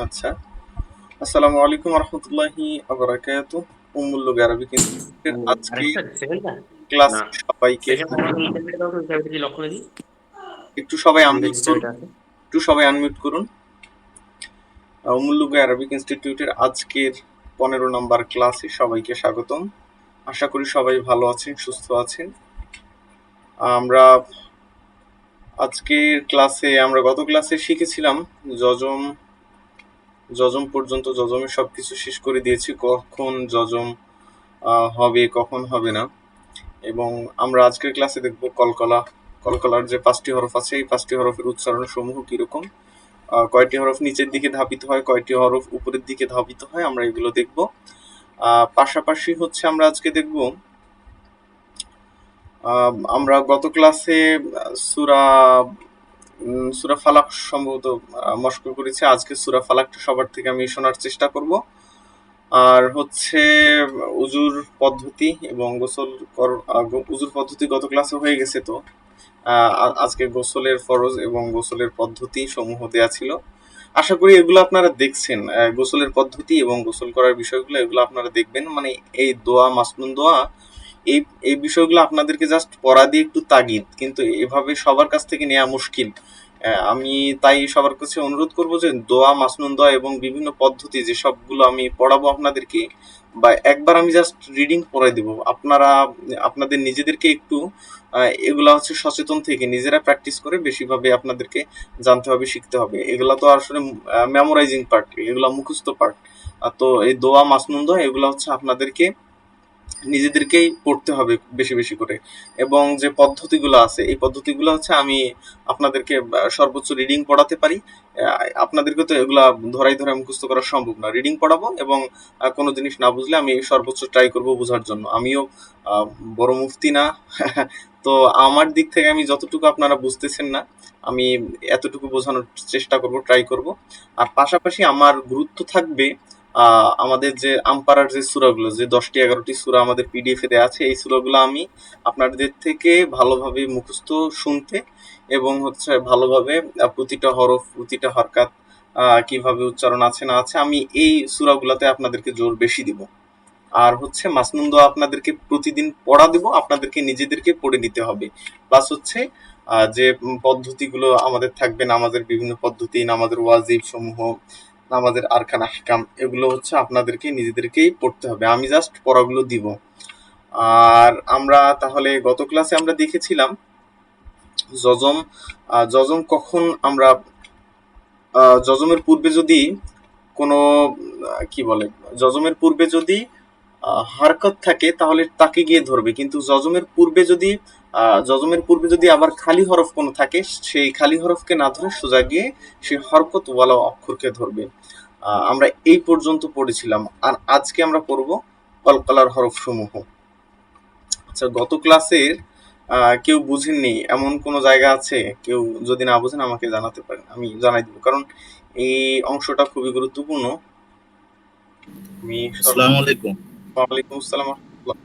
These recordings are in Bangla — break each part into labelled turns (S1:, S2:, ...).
S1: আচ্ছা। আসসালামু আলাইকুম রহমতুল্লাহি আবরাকাতু। উম্মুল্লুগ আরবিক ইনস্টিটিউটের আজকে
S2: আরেকটা সেকেন্ডটা না,
S1: ক্লাসে সবাইকে
S2: সেকেন্ড আমাকে এই চাবিটা দাও তো, এই চাবিটা দিয়ে লক করে দিই।
S1: একটু সবাই
S2: আমাদের
S1: আনমিউট
S2: যে
S1: করুন।
S2: চাবিটা আছে।
S1: করুন। উম্মুল্লুগ আরবিক ইনস্টিটিউটের আজকের 15 নম্বর ক্লাসে সবাইকে স্বাগতম। আশা করি সবাই ভালো আছেন, সুস্থ আছেন। আমরা আমরা গত ক্লাসে শিখেছিলাম যজম যজম পর্যন্ত যজমের সবকিছু শেষ করে দিয়েছি, কখন যজম হবে কখন হবে না। এবং আমরা আজকের ক্লাসে দেখব কলকলা। কলকলার যে 5টি হরফ আছে, এই 5টি হরফের উচ্চারণ সমূহ কিরকম, কয়টি হরফ নিচের দিকে ধাবিত হয়, কয়টি হরফ উপরের দিকে ধাবিত হয়, আমরা এগুলো দেখব। পাশাপাশি হচ্ছে আমরা আজকে দেখব, আমরা গত ক্লাসে সূরা সূরা ফালাক সম্ভবত মস্ক করেছি। আজকে সূরা ফালাকটা সবার থেকে আমি শোনার চেষ্টা করব। আর হচ্ছে উজুর পদ্ধতি এবং উজুর পদ্ধতি গত ক্লাসে হয়ে গেছে। তো আজকে গোসলের ফরজ এবং গোসলের পদ্ধতি সমূহ দেয়া ছিল। আশা করি এগুলো আপনারা দেখছেন। গোসলের পদ্ধতি এবং গোসল করার বিষয়গুলো এগুলো আপনারা দেখবেন। মানে এই দোয়া, মাসনুন দোয়া, এই এই বিষয়গুলো আপনাদেরকে জাস্ট পড়া দিয়ে একটু তাগিদ, কিন্তু এভাবে সবার কাছ থেকে নেওয়া মুশকিল। আমি তাই সবার কাছে অনুরোধ করব যে দোয়া, মাসনুন দোয়া এবং বিভিন্ন পদ্ধতি যে সবগুলো আমি পড়াবো আপনাদেরকে, বা একবার আমি জাস্ট রিডিং পড়াই দিব, আপনারা আপনাদের নিজেদেরকে একটু এগুলা হচ্ছে সচেতন থেকে নিজেরা প্র্যাকটিস করে বেশিভাবে আপনাদেরকে জানতে হবে, শিখতে হবে। এগুলা তো আসলে মেমোরাইজিং পার্ট, এগুলা মুখস্থ পার্ট। তো এই দোয়া, মাসনুন দোয়া এগুলা হচ্ছে আপনাদেরকে নিজেদেরকেই পড়তে হবে বেশি বেশি করে। এবং যে পদ্ধতিগুলো আছে, এই পদ্ধতিগুলো হচ্ছে আমি আপনাদেরকে সর্বোচ্চ রিডিং পড়াতে পারি। আপনাদেরকে তো এগুলা ধরাই ধরাই মুখস্থ করা সম্ভব না। রিডিং পড়াবো এবং কোনো জিনিস না বুঝলে আমি সর্বোচ্চ ট্রাই করব বোঝার জন্য। আমিও আহ, বড় মুফতি না। তো আমার দিক থেকে আমি যতটুকু আপনারা বুঝতেছেন না, আমি এতটুকু বোঝানোর চেষ্টা করব, ট্রাই করব। আর পাশাপাশি আমার গুরুত্ব থাকবে আমাদের যে আমপারার যে সূরাগুলো, যে 10টি 11টি সূরা আমাদের পিডিএফ এ দেওয়া আছে, এই সূরাগুলো আমি আপনাদের থেকে ভালোভাবে মুখস্থ শুনতে এবং হচ্ছে ভালোভাবে প্রতিটা হরফ, প্রতিটা হরকাত কিভাবে উচ্চারণ আছে না আছে, আমি এই সূরাগুলোতে আপনাদেরকে জোর বেশি দিব। আর হচ্ছে মাসনুন দোয়া আপনাদেরকে প্রতিদিন পড়া দেব, আপনাদেরকে নিজেদেরকে পড়ে নিতে হবে। প্লাস হচ্ছে যে পদ্ধতিগুলো আমাদের থাকবে, নামাজের বিভিন্ন পদ্ধতি, নামাজের ওয়াজিব সমূহ, নামাজের আরকান আহকাম, এগুলো হচ্ছে আপনাদেরকে নিজেদেরকেই পড়তে হবে, আমি জাস্ট পড়াগুলো দিব। আর আমরা তাহলে গত ক্লাসে আমরা দেখেছিলাম যজম। যজম কখন আমরা যজমের পূর্বে যদি কোনো কি বলে, যজমের পূর্বে যদি হারকত থাকে তাহলে তাকে গিয়ে ধরবে, কিন্তু যজমের পূর্বে যদি আবার খালি হরফ কোনো থাকে, সেই খালি হরফকে না ধরে সোজা গিয়ে সেই হরকত ওয়ালা অক্ষরকে ধরবে। আমরা এই পর্যন্ত পড়েছিলাম। আর আজকে আমরা পড়ব কলকলার হরফ সমূহ। আচ্ছা, গত ক্লাসের কেউ বুঝেননি এমন কোনো জায়গা আছে? কেউ যদি না বুঝেন আমাকে জানাতে পারেন, আমি জানাই দিব, কারণ এই অংশটা খুবই গুরুত্বপূর্ণ। আমি
S3: আসসালামু আলাইকুম।
S1: ওয়ালাইকুম আসসালাম ওয়া রাহমাতুল্লাহ।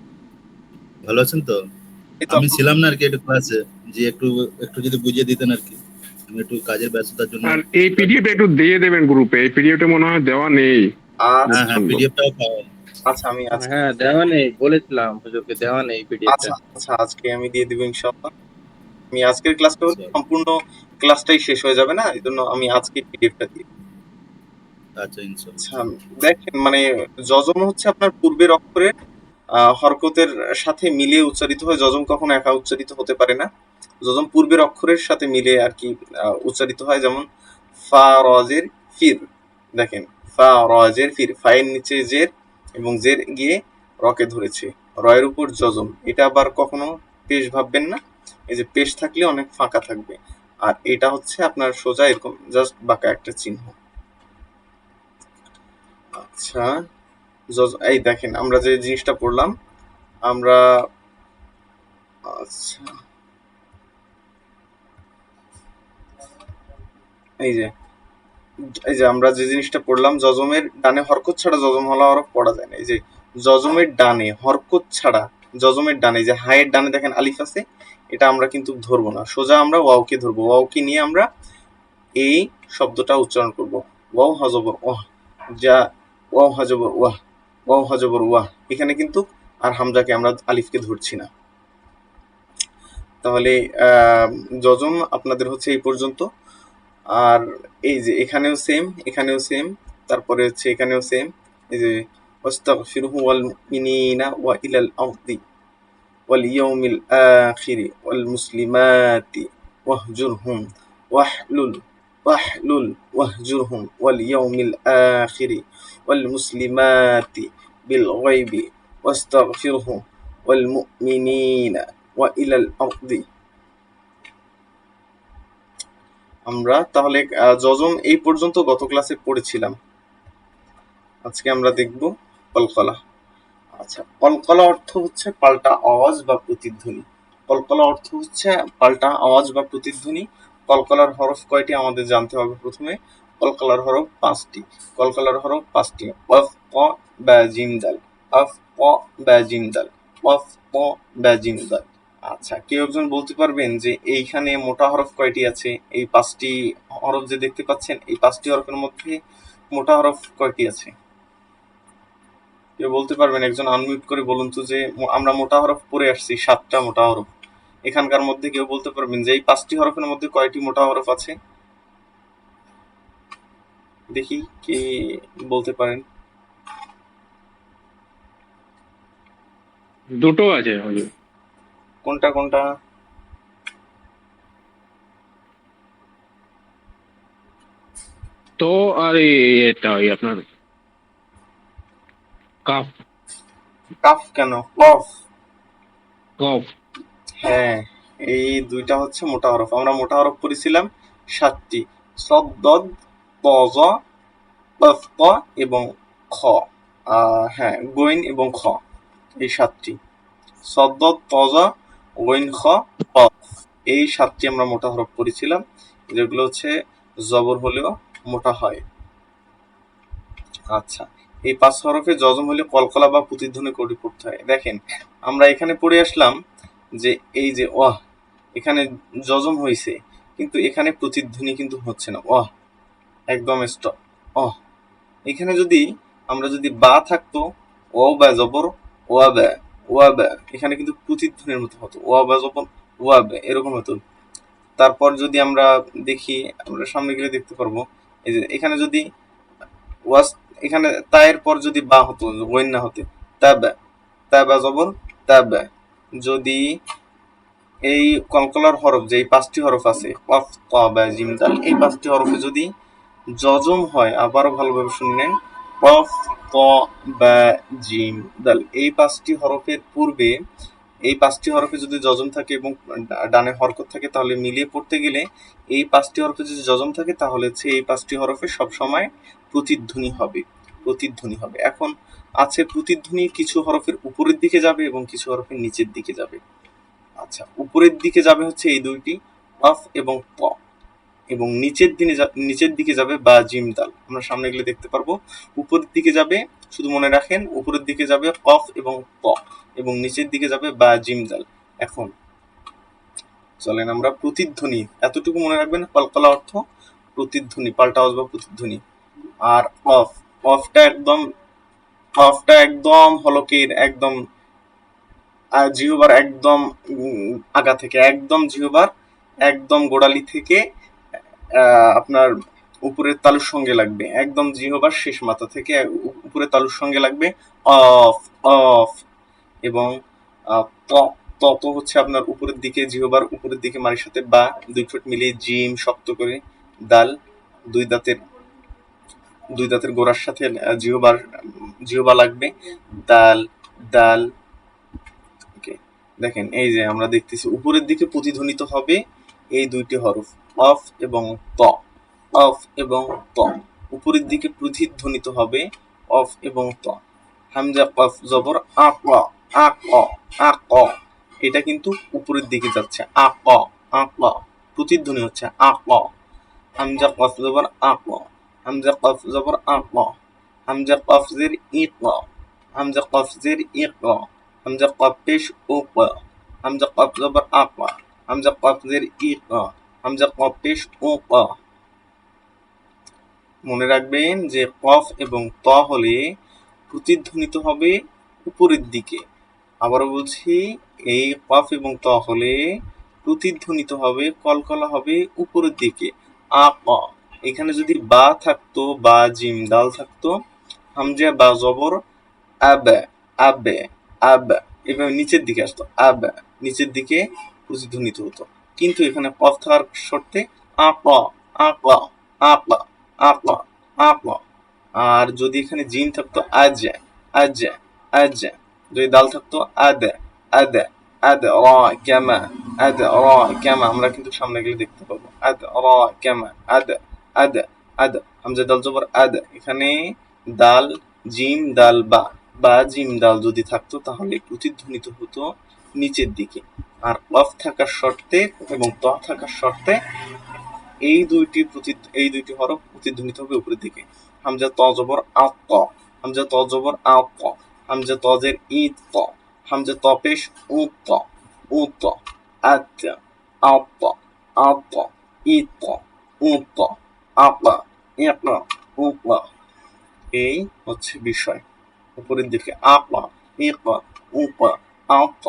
S3: ভালো আছেন তো?
S1: এই তো
S3: আমি ছিলাম না আরকি একটু ক্লাসে, যে একটু একটু যদি বুঝিয়ে দিতেন আরকি। আমি একটু কাজের ব্যস্ততার জন্য
S4: আর এই পিডিএফটা একটু দিয়ে দেবেন গ্রুপে, এই পিডিএফটা মনে হয় দেওয়া নেই।
S1: আচ্ছা,
S3: হ্যাঁ, হ্যাঁ,
S4: বুঝছেন তো?
S3: পিডিএফটাও পাওয়া।
S1: আচ্ছা আমি আজকে
S5: হ্যাঁ, দেওয়া নেই, বলেছিলাম হুজুরকে দেওয়া নেই পিডিএফটা।
S1: আজকে আমি দিয়ে দিব ইনশাআল্লাহ। আমি আজকের ক্লাসটা হলে
S3: আচ্ছা,
S1: সম্পূর্ণ ক্লাসটাই শেষ হয়ে যাবে না, এই জন্য আমি আজকে পিডিএফটা দিই।
S3: আচ্ছা ইনশাআল্লাহ।
S1: আচ্ছা, দেখেন মানে যজম হচ্ছে আপনার পূর্বের অক্ষরের হরকতের সাথে মিলিয়ে উচ্চারিত হয়। যজম কখনো একা উচ্চারিত হতে পারে না। যজম পূর্বের অক্ষরের সাথে মিলে আর কি উচ্চারিত হয়। যেমন ফা রজের ফির, দেখেন ফা রজের ফির, ফায়ের নিচে জের এবং জের গিয়ে রকে ধরেছে, রয়ের উপর যজম। এটা আবার কখনো পেশ ভাববেন না, এই যে পেশ থাকলে অনেক ফাঁকা থাকবে। আর এটা হচ্ছে আপনার সোজা এরকম জাস্ট বাঁকা একটা চিহ্ন। আচ্ছা, এই দেখেন আমরা যে জিনিসটা পড়লাম, আমরা আচ্ছা এই যে আমরা যে জিনিসটা পড়লাম, যজমের ডানে হরকত ছাড়া যজম হলা হরফ পড়া যায় না। এই যে যজমের ডানে হরকত ছাড়া, যজমের ডানে যে হায়ের ডানে দেখেন আলিফ আছে, এটা আমরা কিন্তু ধরবো না, সোজা আমরা ওয়াওকে ধরবো। ওয়াওকে নিয়ে আমরা এই শব্দটা উচ্চারণ করব। ওয়াও হজবর ওয়াহ, যা ওয়াও হজবর ওয়াহ, ওয়াও হজবর ওয়াহ। এখানে কিন্তু আর হামজাকে আমরা আলিফকে ধরছি না। তাহলে যজম আপনাদের হচ্ছে এই পর্যন্ত। আর এই যে এখানেও সেম, এখানেও সেম, তারপরে হচ্ছে এখানেও সেম। এই যে ওয়াস্তাগফিরহু ওয়াল মুমিনিনা ওয়া ইলাল আরদি ওয়াল ইয়াউমিল আখিরি ওয়াল মুসলিমাতি ওয়াহজুরহুম ওয়াহলুল ওয়াহলুল ওয়াহজুরহুম ওয়াল ইয়াউমিল আখিরি ওয়াল মুসলিমাতি বিল গায়বি ওয়াস্তাগফিরহু ওয়াল মুমিনিনা ওয়া ইলাল আরদি। আমরা তাহলে যজম এই পর্যন্ত গত ক্লাসে পড়েছিলাম। আজকে আমরা দেখব কলকলা। আচ্ছা, কলকলা অর্থ হচ্ছে পাল্টা আওয়াজ বা প্রতিধ্বনি। কলকলা অর্থ হচ্ছে পাল্টা আওয়াজ বা প্রতিধ্বনি। কলকলার হরফ কয়টি আমাদের জানতে হবে প্রথমে। কলকলার হরফ 5টি। কলকলার হরফ 5টি। ওয়াফ, ক, বা, জিম, দাল। আফ, ক, বা, জিম, দাল। ওয়াফ, ক, বা, জিম, দাল। আচ্ছা, কেউ একজন বলতে পারবেন যে এইখানে মোটা হরফ কয়টি আছে? এই 5টি হরফ যে দেখতে পাচ্ছেন, এই 5টি হরফের মধ্যে মোটা হরফ কয়টি আছে? কেউ বলতে পারবেন? একজন আনমিউট করে বলুন তো যে আমরা মোটা হরফ পড়ে আসছি 7টা মোটা হরফ। এখানকার মধ্যে কেউ বলতে পারবেন যে এই 5টি হরফের মধ্যে কয়টি মোটা হরফ আছে? দেখি কে বলতে পারেন।
S4: দুটো আছে হুজুর।
S1: কোনটা কোনটা?
S4: তো আর এটা ওই আপনার কাফ।
S1: কাফ কেন? কফ।
S4: কফ।
S1: হ্যাঁ, এই দুইটা হচ্ছে মোটা হরফ। আমরা মোটা হরফ পড়েছিলাম 7টি। সদ, দদ, ত, জ, কফ, ক এবং খ। হ্যাঁ, গইন এবং খ, এই 7টি। সদ, দদ, ত, জ, গইন, খ, কফ, এই 7টি আমরা মোটা হরফ পড়েছিলাম, যেগুলো হচ্ছে জবর হলেও মোটা হয়। আচ্ছা, এই 5 হরফে যজম হলে কলকলা বা প্রতিধ্বনি কোডি পড়তে হয়। দেখেন, আমরা এখানে পড়ে আসলাম যে এই যে ওয়াহ, এখানে যজম হয়েছে, কিন্তু এখানে প্রতিধ্বনি কিন্তু হচ্ছে না। ওয়াহ একদম স্টপ। ওহ, এখানে যদি আমরা যদি বা থাকতো, ও বা জবর ওয়া বা, ওয়া বা, এখানে কিন্তু প্রতিধ্বনির মতো হতো। ওয়া বা জবর ওয়া বা, এরকম হতো। তারপর যদি আমরা দেখি, আমরা সামনে গেলে দেখতে পারবো, এই যে এখানে যদি ওয়াস, এখানে তায়ের পর যদি বা হতো, গইন না হতে, তাবা, তাবা জবর তাবা। যদি এই কলকলার হরফ, যে এই 5টি হরফ আছে কফ, ক, বা, জিম, দাল, এই 5টি হরফে যদি যজম হয়, আবারও ভালোভাবে শুনলেন, কফ, ক, বা, জিম, দাল, এই 5টি হরফের পূর্বে এই 5টি হরফে যদি যজম থাকে এবং ডানে হরকত থাকে, তাহলে মিলিয়ে পড়তে গেলে এই 5টি হরফে যদি যজম থাকে, তাহলে হচ্ছে এই 5টি হরফে সবসময় প্রতিধ্বনি হবে, প্রতিধ্বনি হবে। এখন আছে প্রতিধ্বনি কিছু হরফের উপরের দিকে যাবে এবং কিছু হরফের নিচের দিকে যাবে। আচ্ছা, উপরের দিকে যাবে হচ্ছে এই দুইটি, কফ এবং ক, এবং নিচের দিকে যাবে বা, জিম, দাল। আমরা সামনে গেলে দেখতে পারবো। উপরের দিকে যাবে, শুধু মনে রাখেন, উপরের দিকে যাবে কফ এবং ক, এবং নিচের দিকে যাবে বা, জিম, দাল। এখন চলেন আমরা প্রতিধ্বনি, এতটুকু মনে রাখবেন, কলকলা অর্থ প্রতিধ্বনি, পাল্টা আওয়াজ বা প্রতিধ্বনি। আর কফ, কফটা একদম হলকের একদম জিহ্বার একদম আগা থেকে, একদম জিহ্বার একদম গোড়ালি থেকে আপনার উপরের তালুর সঙ্গে লাগবে, একদম জিহ্বার শেষ মাথা থেকে উপরের তালুর সঙ্গে লাগবে। Of, of. এবং ত, ত তো হচ্ছে আপনার উপরের দিকে, জিহ্বার উপরের দিকে মারির সাথে বা, 2 ঠোঁট মিলিয়ে জিম শক্ত করে, দাল, দুই দাঁতের গোড়ার সাথে জিহ্বা লাগবে, দাল, দাল। ওকে, দেখেন এই যে আমরা দেখতেছি উপরের দিকে প্রতিধ্বনিত হবে এই দুইটি হরফ, অফ এবং ত, অফ এবং ত। উপরের দিকে প্রতিধ্বনিত হবে অফ এবং ত। হামজা কফ জবর আ ক, আ ক, আ ক, এটা কিন্তু উপরের দিকে যাচ্ছে, আ ক, আ ক, প্রতিধ্বনি হচ্ছে আ ক। হামজা কফ জবর আ ক, হামজা কফ জবর আ ক, হামজা কফ জের ই ক, হামজা কফ জের ই ক, হামজা কফ পেশ ও ক, হামজা কফ জবর আ ক, হামজা কফ জের ই ক, হামজা কফ পেশ ও ক। মনে রাখবেন যে কফ এবং ত হলে প্রতিধ্বনিত হবে উপরের দিকে। আবারও বলছি, এই কফ এবং ত হলে প্রতিধ্বনিত হবে, কলকলা হবে উপরের দিকে। আ ক। এখানে যদি বা থাকতো, বা জিম দাল থাকতো, হামজা বা জবর আবে, আবে, আব, এভাবে নিচের দিকে আসতো, আব, নিচের দিকে প্রতিধ্বনিত হতো। কিন্তু এখানে কফ থাকার শর্তে আ ক, আ ক, আ ক, আ ক, আ ক। আর যদি এখানে জিম থাকতো আজ, আজ, আজ। যদি দাল থাকতো আদ, আদ, আদ র কামা, আদ র কামা। আমরা কিন্তু সামনে গেলে দেখতে পাবো আদ র কামা, আদ, আদ, আদ। হামজা দাল জবর আদ। এখানে দাল জিম দাল বা, বা জিম দাল যদি থাকতো তাহলে প্রতিধ্বনিত হতো নিচের দিকে। আর কফ থাকার শর্তে এবং ত থাকার শর্তে এই দুইটি হরফ প্রতিধ্বনিত হবে উপরের দিকে। হামজা ত জবর আ ক, হামজা ত জবর আ ক, হামজা তজের ই ত, হামজা ত পেশ উ ত, উ ত, আত, আত, আত, ই ত, উ ত, আপ, ইক, উক। এই হচ্ছে বিষয়। উপরের দিকে আপ, ইক, উক, আত,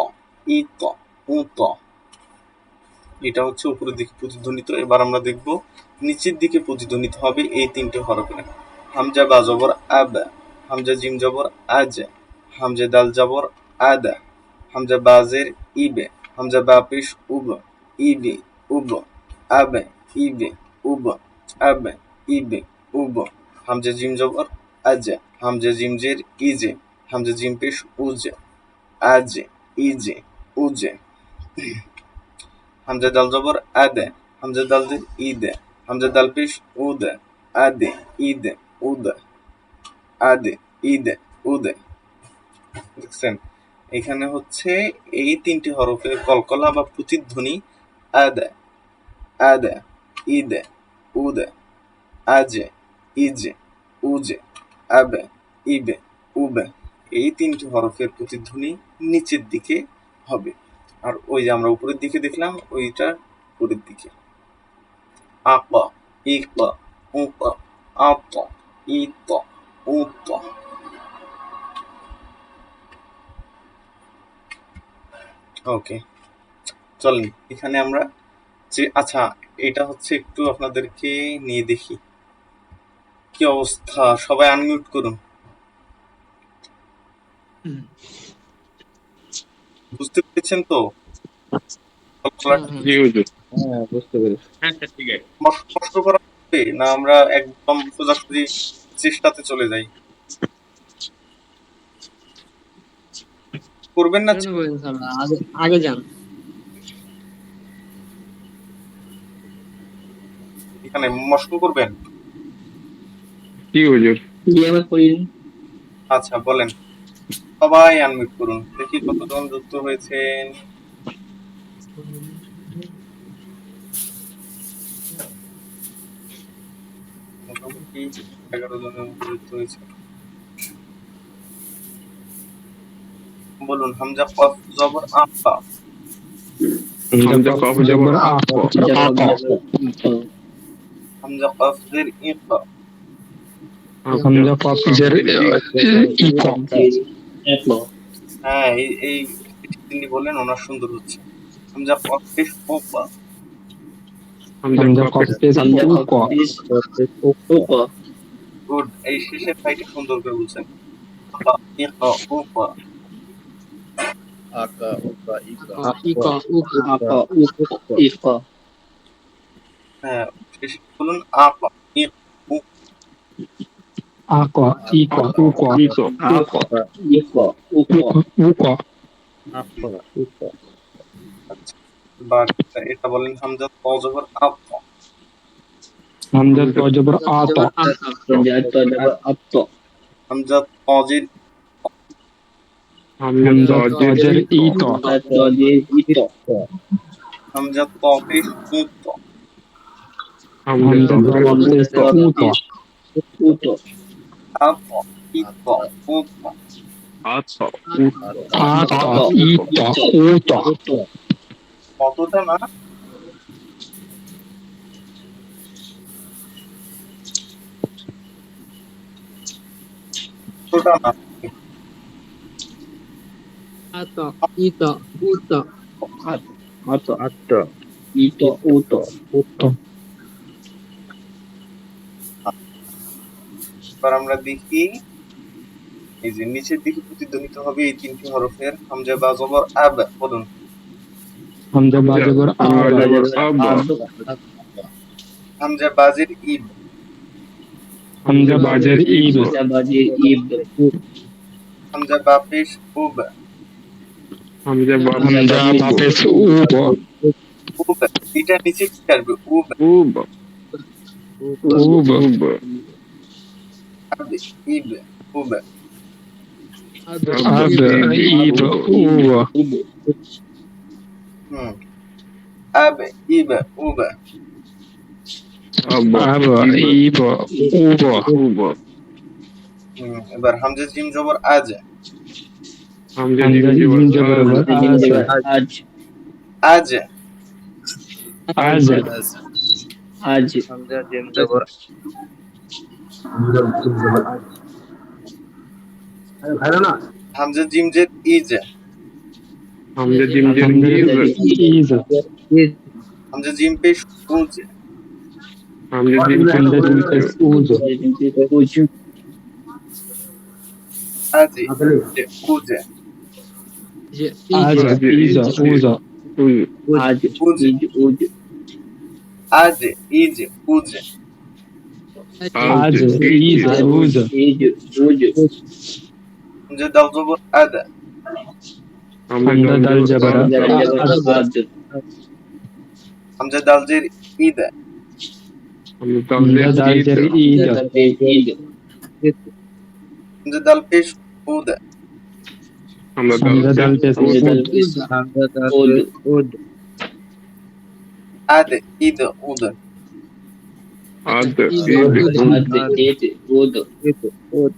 S1: ইত, উত। এটা হচ্ছে উপরের দিকে প্রতিধ্বনিত। এবার আমরা দেখব নিচের দিকে প্রতিধ্বনিত হবে এই তিনটে হরফে। হামজা বা জবর আব, হামজা জিম জবর আজ, হামজা দাল জবর আদ, হামজা বাজের ইবে, হামজা বা পেশ উব, ইবে, উব, আব, ইবে, উব, আব, ইবে, উব। হামজা জিম জবর আজ, হামজা জিম জের ইজে, হামজা জিম পেশ উজ, আজ, ইজে, উজে। হামজা দাল জবর আদে, হামজা দাল জের ইদে, হামজা দাল পেশ উদে, আদে, ইদে, উদ, আদে, ইদে, উদে। দেখছেন, এখানে হচ্ছে এই তিনটি হরফের কলকলা বা প্রতিধ্বনি আদে, আদে, ইদে, উদে, আজে, ইজে, উজে, আবে, ইবে, উবে। এই তিনটি হরফের প্রতিধ্বনি নিচের দিকে হবে। আর ওই যে আমরা উপরের দিকে দেখলাম, ওইটা উপরের দিকে। আক, ইক, উক, আত, ইত, উত। ওকে, চলেন এখানে আমরা যে, আচ্ছা, এটা হচ্ছে একটু আপনাদেরকে নিয়ে দেখি কি অবস্থা। সবাই আনমিউট করুন। বুঝতে পেরেছেন তো?
S4: জি হুজুর।
S5: হ্যাঁ, বুঝতে পেরেছি।
S2: হ্যাঁ স্যার ঠিক আছে।
S1: কষ্ট করা হবে না, আমরা একদম সোজাসুজি চেষ্টাতে চলে যাই? করবেন না?
S6: কেন বলেন স্যার, আগে আগে যান।
S1: এখানে মস্ক করবেন?
S4: জি হুজুর।
S6: জি আবার করিনি।
S1: আচ্ছা বলেন, সবাই আনমিউট করুন, দেখি কতজন যুক্ত হয়েছেন। মোটামুটি 11 জনের মতো যুক্ত হয়েছে। বলুন, হামজা কফ জবর আফা,
S4: হামজা কফ জবর আ ক,
S1: হামজা কফ জের ইক,
S4: হামজা কফ জের ই ক,
S1: হ্যাঁ এই তিনি বললেন, ওনার সুন্দর হচ্ছে। হামজা কফ পেশ ওকা,
S4: হামজা কফ পেশ উ ক,
S1: গুড। এই শেষের ভাইটি সুন্দর করে বলছেন। আকা, ইকা, ওকা।
S3: আকা, উকা, ইকা,
S1: হ্যাঁ, শেষে বলুন আকা, ইক, উক।
S4: আ ক, ই ক, উ ক, উ ক।
S1: আচ্ছা, এবার এটা বলেন, হামজা ত জবর আত,
S4: হামজা ত জবর আ ত,
S1: হামজা ত জের
S4: হামজা ত জের ই ত,
S1: হামজা ত পেশ উত,
S4: হামজা ত পেশ উ ত,
S1: আত, ইত, উত।
S4: আচ্ছা আ ত, ই ত, উ ত।
S1: কতটা না? অতটা না।
S6: আত ইত উত
S5: আত্ম
S6: ইত উত
S1: এবার আমরা দেখি এই যে নিচের দিকে প্রতিধ্বনিত হবে এই তিনটি হরফের হামজা বা জবর আব, বলুন।
S4: হামজা বা জবর আ
S1: হামজা বাজের ইব,
S4: হামজা বাজের ইব
S6: বাজে ইব
S1: হামজা বা পেশ উব,
S4: হামজা বা পেশ উব
S1: উব এটা নিচে কি আসবে? উব,
S4: উব
S1: আব, ইব, উব।
S6: আব
S4: আব ইব উব
S1: হুম, আব, ইব, উব।
S4: আব ইব উব
S1: এবার হামজা জিম জবর আজ,
S4: হামজা
S6: হামজা
S4: জিম
S6: জিম
S4: জবর
S6: জবর আজ
S1: আজ,
S4: আজ
S6: আজ
S5: হামজা জিম জবর
S1: হামজা জিম জের ইজ,
S4: হামজা জিম জের ইজ
S1: হামজা জিম পেশ উজ,
S4: হামজা জিম পেশ উজ
S6: উজ
S1: আজ, উজ,
S6: যে
S4: আজ ইজ উজ
S6: আজ
S1: উজ,
S6: ইজ উজ
S1: আজ, ইজ, উজ।
S4: আজ ইজ উজ
S6: ইজ উজ
S1: হামজা দাল জবর আদ,
S4: হামজা দাল জবর
S6: আদ
S1: হামজা দাল জের ইদ,
S4: হামজা দাল জের ঈদ
S6: ঈদ
S1: হামজা দাল পেশ উদ,
S4: হামজা দাল পেশ উদ
S5: হামজা দাল
S6: উদ
S5: উদ
S1: আদ, ইদ, উদ।
S4: আদ
S6: ঈদ
S4: ঈদ
S6: আদ ঈদ উদ
S5: উদ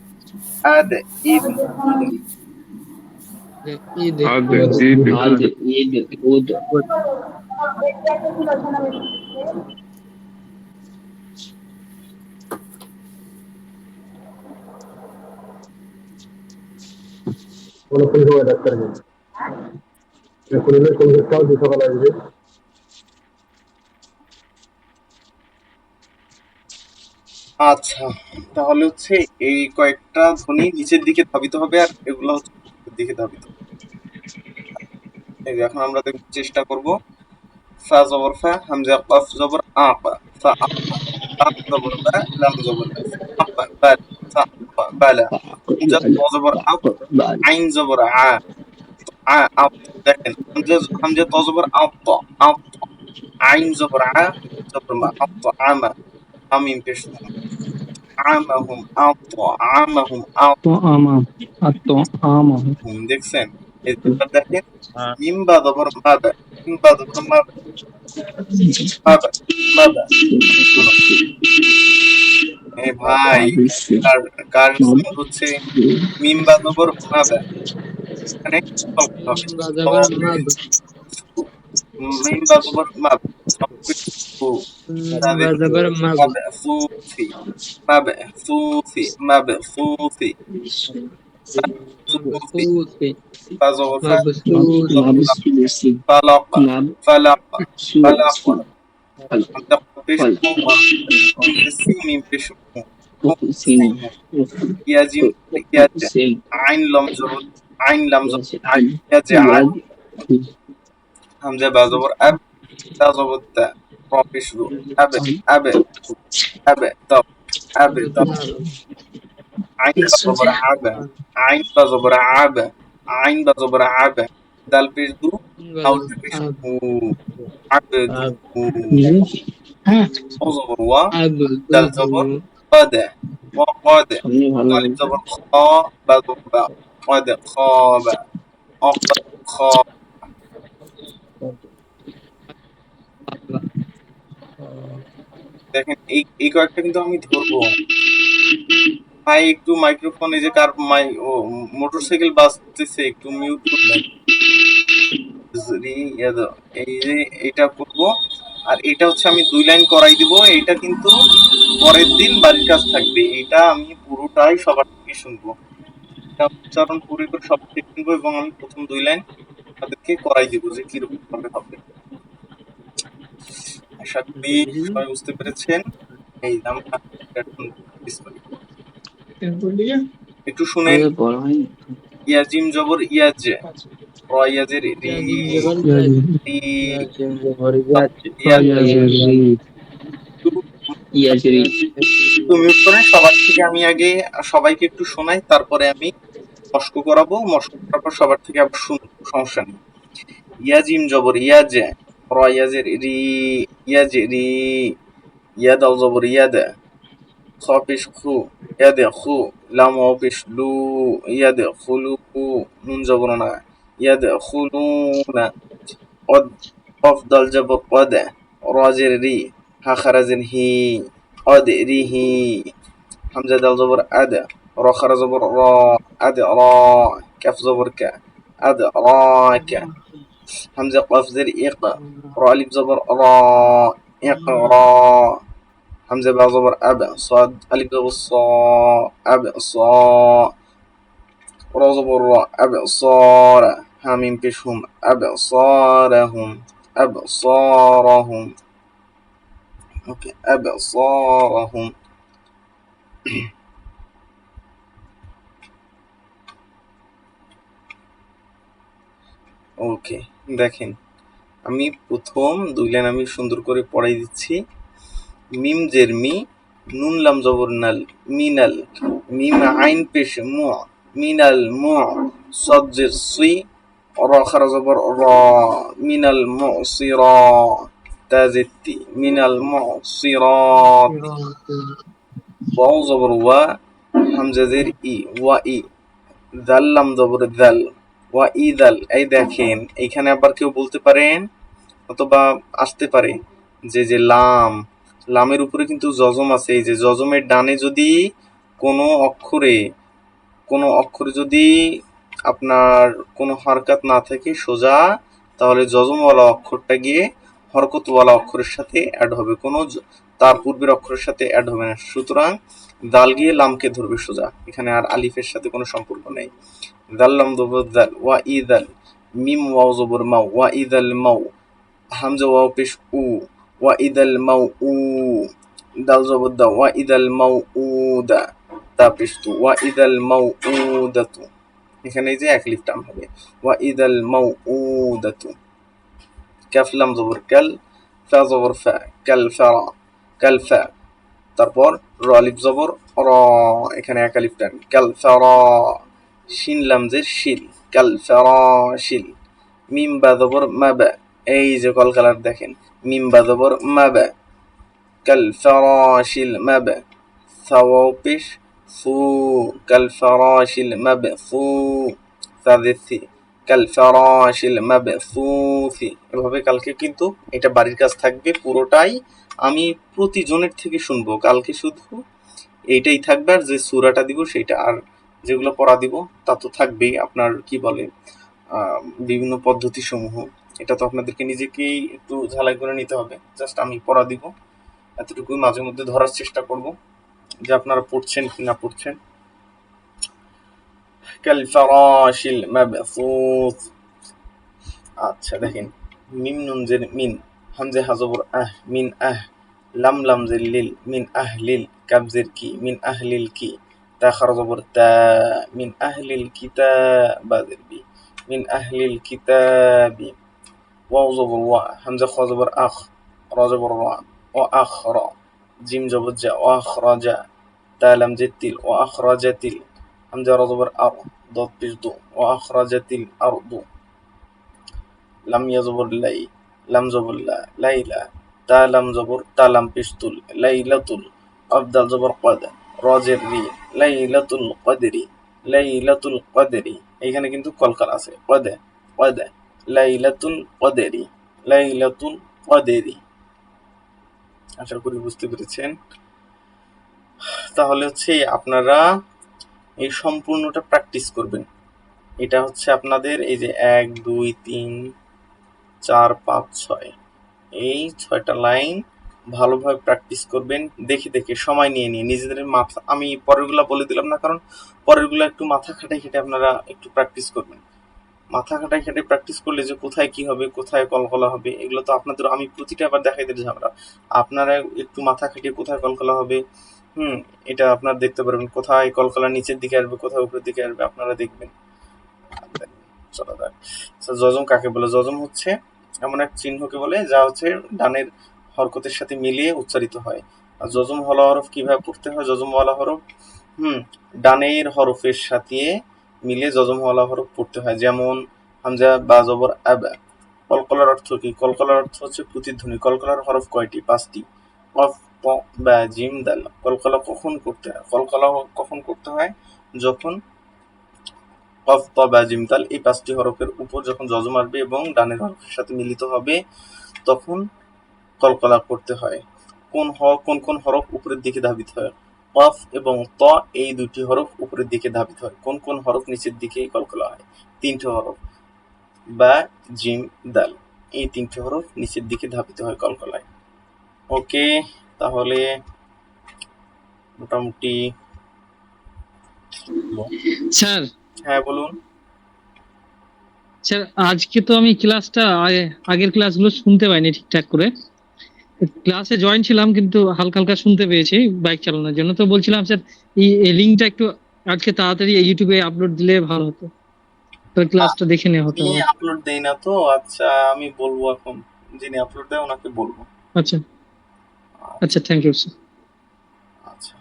S1: আদ, ইদ, উদ।
S6: ঈদ
S4: আদ ঈদ
S6: আদ ঈদ উদ
S1: আচ্ছা, তাহলে হচ্ছে এই কয়েকটা ধ্বনি নিচের দিকে ধাবিত হবে আর এগুলো হচ্ছে উপরের দিকে ধাবিত হবে। এই যে এখন আমরা চেষ্টা করব। ফা জবর ফা, হামজা কফ জবর আক, ফা আক, কাফ জবর বা, লাম জবর লা, আক বা, ফা আক বালা, হামজা ত জবর আক, আইন জবর আ, আত। দেখেন হামজা ত জবর আত, আত, আইন জবর আ, জবর মা, আত আমা, আমিন পেশ আমাহুম, আত আমাহুম, আত।
S4: তো আমা আত আমা
S1: দেখছেন? এবার দেখেন মিম বা জবর মাদা, মিম বা জবর মাদা, মাদা, মাদা। এ ভাই, কার কার সাউন্ড হচ্ছে মিম বা জবর মাদা, এখানে করতে হবে।
S6: বাজাবার মাদ
S1: মিম বা জবর মাদা, সু, তাদের
S6: বাজাবার মাদ
S1: মাদা, সুফি, মাদা, সুফি, মাদা, সুফি, সুফি,
S6: মাবসুতি
S1: বা জবর ফা,
S6: মাবসুতি
S1: ফালাক, ফালাক, ফালাক।
S6: মাবসুতি
S1: আমরা পেশ সি মিম পেশ সি ইয়াজিম ইয়াজ আইন লম জবর আইন লাম জবর ইয়াজ আদ হামজা বা জবর আব তা জবর তা র পেশ রু আবে আবে আবে তাব আবে তাব আইন বা জবর আব আইন বা জবর আব আইন বা জবর আব দাল পেশ দু আউল পেশ হু আবদু ও জবর ওয়া দাল জবর قد وقد طالب زبر خا بعد باء قد خاب أقد خاب দেখেন এই কয়েকটা কিন্তু আমি ধরবো। ভাই একটু মাইক্রোফোন এই যে কার মোটরসাইকেল বাজতেছে একটু মিউট করবেন। এই যে এটা করবো আর এটা হচ্ছে আমি 2 লাইন করাই দিব। এটা কিন্তু পরের দিন বাড়ির কাজ থাকবে। এটা আমি পুরোটাই সবার থেকে শুনবো। এটা উচ্চারণ করে সব দেখে নিবো এবং আমি প্রথম 2 লাইন তাদেরকে করাই দিব যে কিরকম ভাবে হবে। আশা করি সবাই বুঝতে পেরেছেন। এই আমরা এখন display একটু শুনেন। ইয়াজিম জবর ইয়াজ, র ইয়াজের রি, রি ইয়াজ।
S6: ইয়াজরি
S1: তুমি করে সবার থেকে আমি আগে সবাইকে একটু শোনাই, তারপরে আমি মস্ক করাবো। মস্ক করার পর সবার থেকে আবার শুনবো, সমস্যা নেই। ইয়াজিম জবর ইয়াজ, র ইয়াজের রি, ইয়াজ রি। ইয়াদাল জবর ইয়াদা, খ পেশ খু, ইয়াদে খু। লাম ও পেশ লু, ইয়াদে খুলু। নুন জবর না, ইয়াদে খুলু না। قد أفضل جبر قد، راجر ري، ها خرزن هي، قد ريه. حمزة دال زبر أد، را خرز زبر را، أد را. كف زبر ك، أد راك. حمزة قاف زر إق، را ألف زبر را، إقرا. حمزة با زبر أب، صاد ألف زبر صا، أب صا. را زبر را، أب صار. حاميم بشهم، أبصارهم، أبصارهم. أوكي، أبصارهم. ওকে, দেখেন আমি প্রথম 2 লাইন আমি সুন্দর করে পড়াই দিচ্ছি। মিম জের মি, নুন লাম জবর নাল, মিনাল। মিম আইন পেশ মু, মিনাল মু। صاد জের সি, র খারা জবর র, মিনাল মুসিরা। তা জের তি, মিনাল মুসিরাত। ওয়াও জবর ওয়া, হামজা জের ই, ওয়া ই। দাল লাম জবর দাল, ওয়া ই দাল। এই দেখেন এইখানে আবার কেউ বলতে পারেন অথবা আসতে পারে যে লাম, লামের উপরে কিন্তু জজম আছে। এই যে জজমের ডানে যদি কোনো অক্ষরে যদি আপনার কোনো হরকত না থাকে সোজা, তাহলে জজমওয়ালা অক্ষরটা গিয়ে হরকতওয়ালা অক্ষরের সাথে অ্যাড হবে, কোনো তার পূর্বের অক্ষরের সাথে অ্যাড হবে না। সুতরাং দাল গিয়ে লামকে ধরবে সোজা, এখানে আর আলিফের সাথে কোনো সম্পর্ক নেই। দাল লাম জবর দাল, ওয়া ইদাল। মিম ওয়াও জবর মাও, ওয়া ইদাল মাও। হামজা ওয়াও পেশ উ, ওয়া ইদাল মাও উ। দাল জবর দা, ওয়া ইদাল মাও উ দা। তা পেশ তু, ওয়া ইদাল মাও উ দাতু। এখানে যে এক লিফ টান হবে, ওয়া ইদাল মাও উ দাতু। কাফ লাম জবর কাল, ফা জবর ফা, কাল ফারা, কাল ফা। তারপর র আলিফ জবর র, এখানে এক আলিফ টান, কাল ফারা। শিন লাম জের শিল, কাল ফারা শিল। মিম বা জবর মা বা, এই যে কলকালার দেখেন, মিম বা জবর মা বা, কাল ফারাশিল মা বা। সাওয়াও পেশ সু, কাল ফারাশিল মা বা সু। সাদেসি, কাল ফারাশিল মা বা সুফি। এভাবে কালকে কিন্তু এটা বাড়ির কাজ থাকবে পুরোটাই আমি প্রতিজনের থেকে শুনবো। কালকে শুধু এইটাই থাকবে, আর যে সূরাটা দিব সেইটা, আর যেগুলো পড়া দিব তা তো থাকবেই। আপনার কি বলে বিভিন্ন পদ্ধতি সমূহ, এটা তো আপনাদেরকে নিজেকেই একটু ঝালাই করে নিতে হবে। জাস্ট আমি পড়া দিব, এতটুকুই মাঝে মধ্যে ধরার চেষ্টা করব যে আপনারা পড়ছেন কি না পড়ছেন। কাল ফারাশিল মাবসুস। আচ্ছা দেখেন, মিম নুন জের মিন, হামজা হাজবর আহ, মিন আহ। লাম লাম জের লিল, মিন আহলিল। কাব জের কি, মিন আহলিল কি। তা খারা জবর তা, মিন আহলিল কিতাব জের বি, মিন আহলিল কিতাবি। ওয়াও জবর ওয়া, হামজা খ জবর আখ, র জবর রা, ও আখ র। জিম জবর জা, ও আখ রাজা। তা লাম জের তিল, ও আখ রাজাতিল। হামজা র জবর আর, দত পেশ দু, ও আখ রাজাতিল আর দু। লাম ইয়া জবর লাই, লাম জবর লা, লাইলা। তা লাম জবর, তা লাম পেশ তুল, লাইলাতুল। আফদাল জবর কদ, রজের রি, লাইলাতুল কদরি, লাইলাতুল কদরি। এইখানে কিন্তু কলকাল আছে, কদে কদে, লাইলাতুল কদরি, লাইলাতুল কদরি। আশা করি বুঝতে পেরেছেন। তাহলে হচ্ছে আপনারা এই সম্পূর্ণটা প্র্যাকটিস করবেন। এটা হচ্ছে আপনাদের এই যে 1 2 3 4 5 6, এই 6টা লাইন ভালোভাবে প্র্যাকটিস করবেন, দেখে দেখে সময় নিয়ে নিয়ে নিজেদের মাথা, আমি পরেরগুলা বলে দিলাম না, কারণ পরেরগুলা একটু মাথা খাটাই খেটে আপনারা একটু প্র্যাকটিস করবেন। মাথা খাটাই খেটে প্র্যাকটিস করলে যে কোথায় কি হবে, কোথায় কলকলা হবে, এগুলো তো আপনাদের আমি প্রতিটা আবার দেখাই দিতে ঝামেলা। আপনারা একটু মাথা খাটিয়ে কোথায় কলকলা হবে, এটা আপনারা দেখতে পারবেন, কোথায় কলকলা নিচের দিকে আসবে, কোথায় উপরের দিকে আসবে, আপনারা দেখবেন। চলো যাক। আচ্ছা, যজম কাকে বলে? যজম হচ্ছে এমন এক চিহ্নকে বলে যা হচ্ছে ডানের হরকতের সাথে মিলিয়ে উচ্চারিত হয়। আর যজম হলা হরফ কিভাবে পড়তে হয়? যজম ওয়ালা হরফ ডানের হরফের সাথে মিলে যজম ওয়ালা হরফ পড়তে হয়। যেমন হামজা বা জবর আবা। কলকলার অর্থ কি? কলকলার অর্থ হচ্ছে প্রতিধ্বনি। কলকলার হরফ কয়টি? 5টি। কফ, ত, বা, জিম, দাল। কলকলা কখন করতে হয়? কলকলা কখন করতে হয়? যখন কফ, ত, বা, জিম, দাল এই 5টি হরফের উপর যখন যজম আসবে এবং ডানের হরফের সাথে মিলিত হবে তখন কলকলা করতে হয়। কোন কোন হরফ উপরের দিকে ধাবিত হয়? কফ এবং ত এই দুটি হরফ উপরের দিকে ধাবিত হয়। কোন কোন হরফ নিচের দিকে কলকলা হয়? 3টে হরফ, বা, জিম, দাল এই 3টে হরফ নিচের দিকে ধাবিত হয় কলকলায়। ওকে, তাহলে মোটামুটি
S4: স্যার
S1: হ্যাঁ বলুন।
S4: স্যার আজকে তো আমি ক্লাসটা আগের ক্লাসগুলো শুনতে পাইনি ঠিকঠাক করে। ক্লাসে জয়েন ছিলাম কিন্তু হালকা হালকা শুনতে পেয়েছি বাইক চালানোর জন্য। তো বলছিলাম স্যার এই লিঙ্কটা একটু আজকে তাড়াতাড়ি ইউটিউবে আপলোড দিলে ভালো হতো, তো ক্লাসটা দেখে নেওয়া হতো
S1: আমি
S4: আমার।
S1: আপলোড দেই না তো। আচ্ছা, আমি বলবো এখন, যিনি আপলোড দেয় ওনাকে বলবো।
S4: আচ্ছা আচ্ছা, থ্যাংক ইউ স্যার।
S1: আচ্ছা,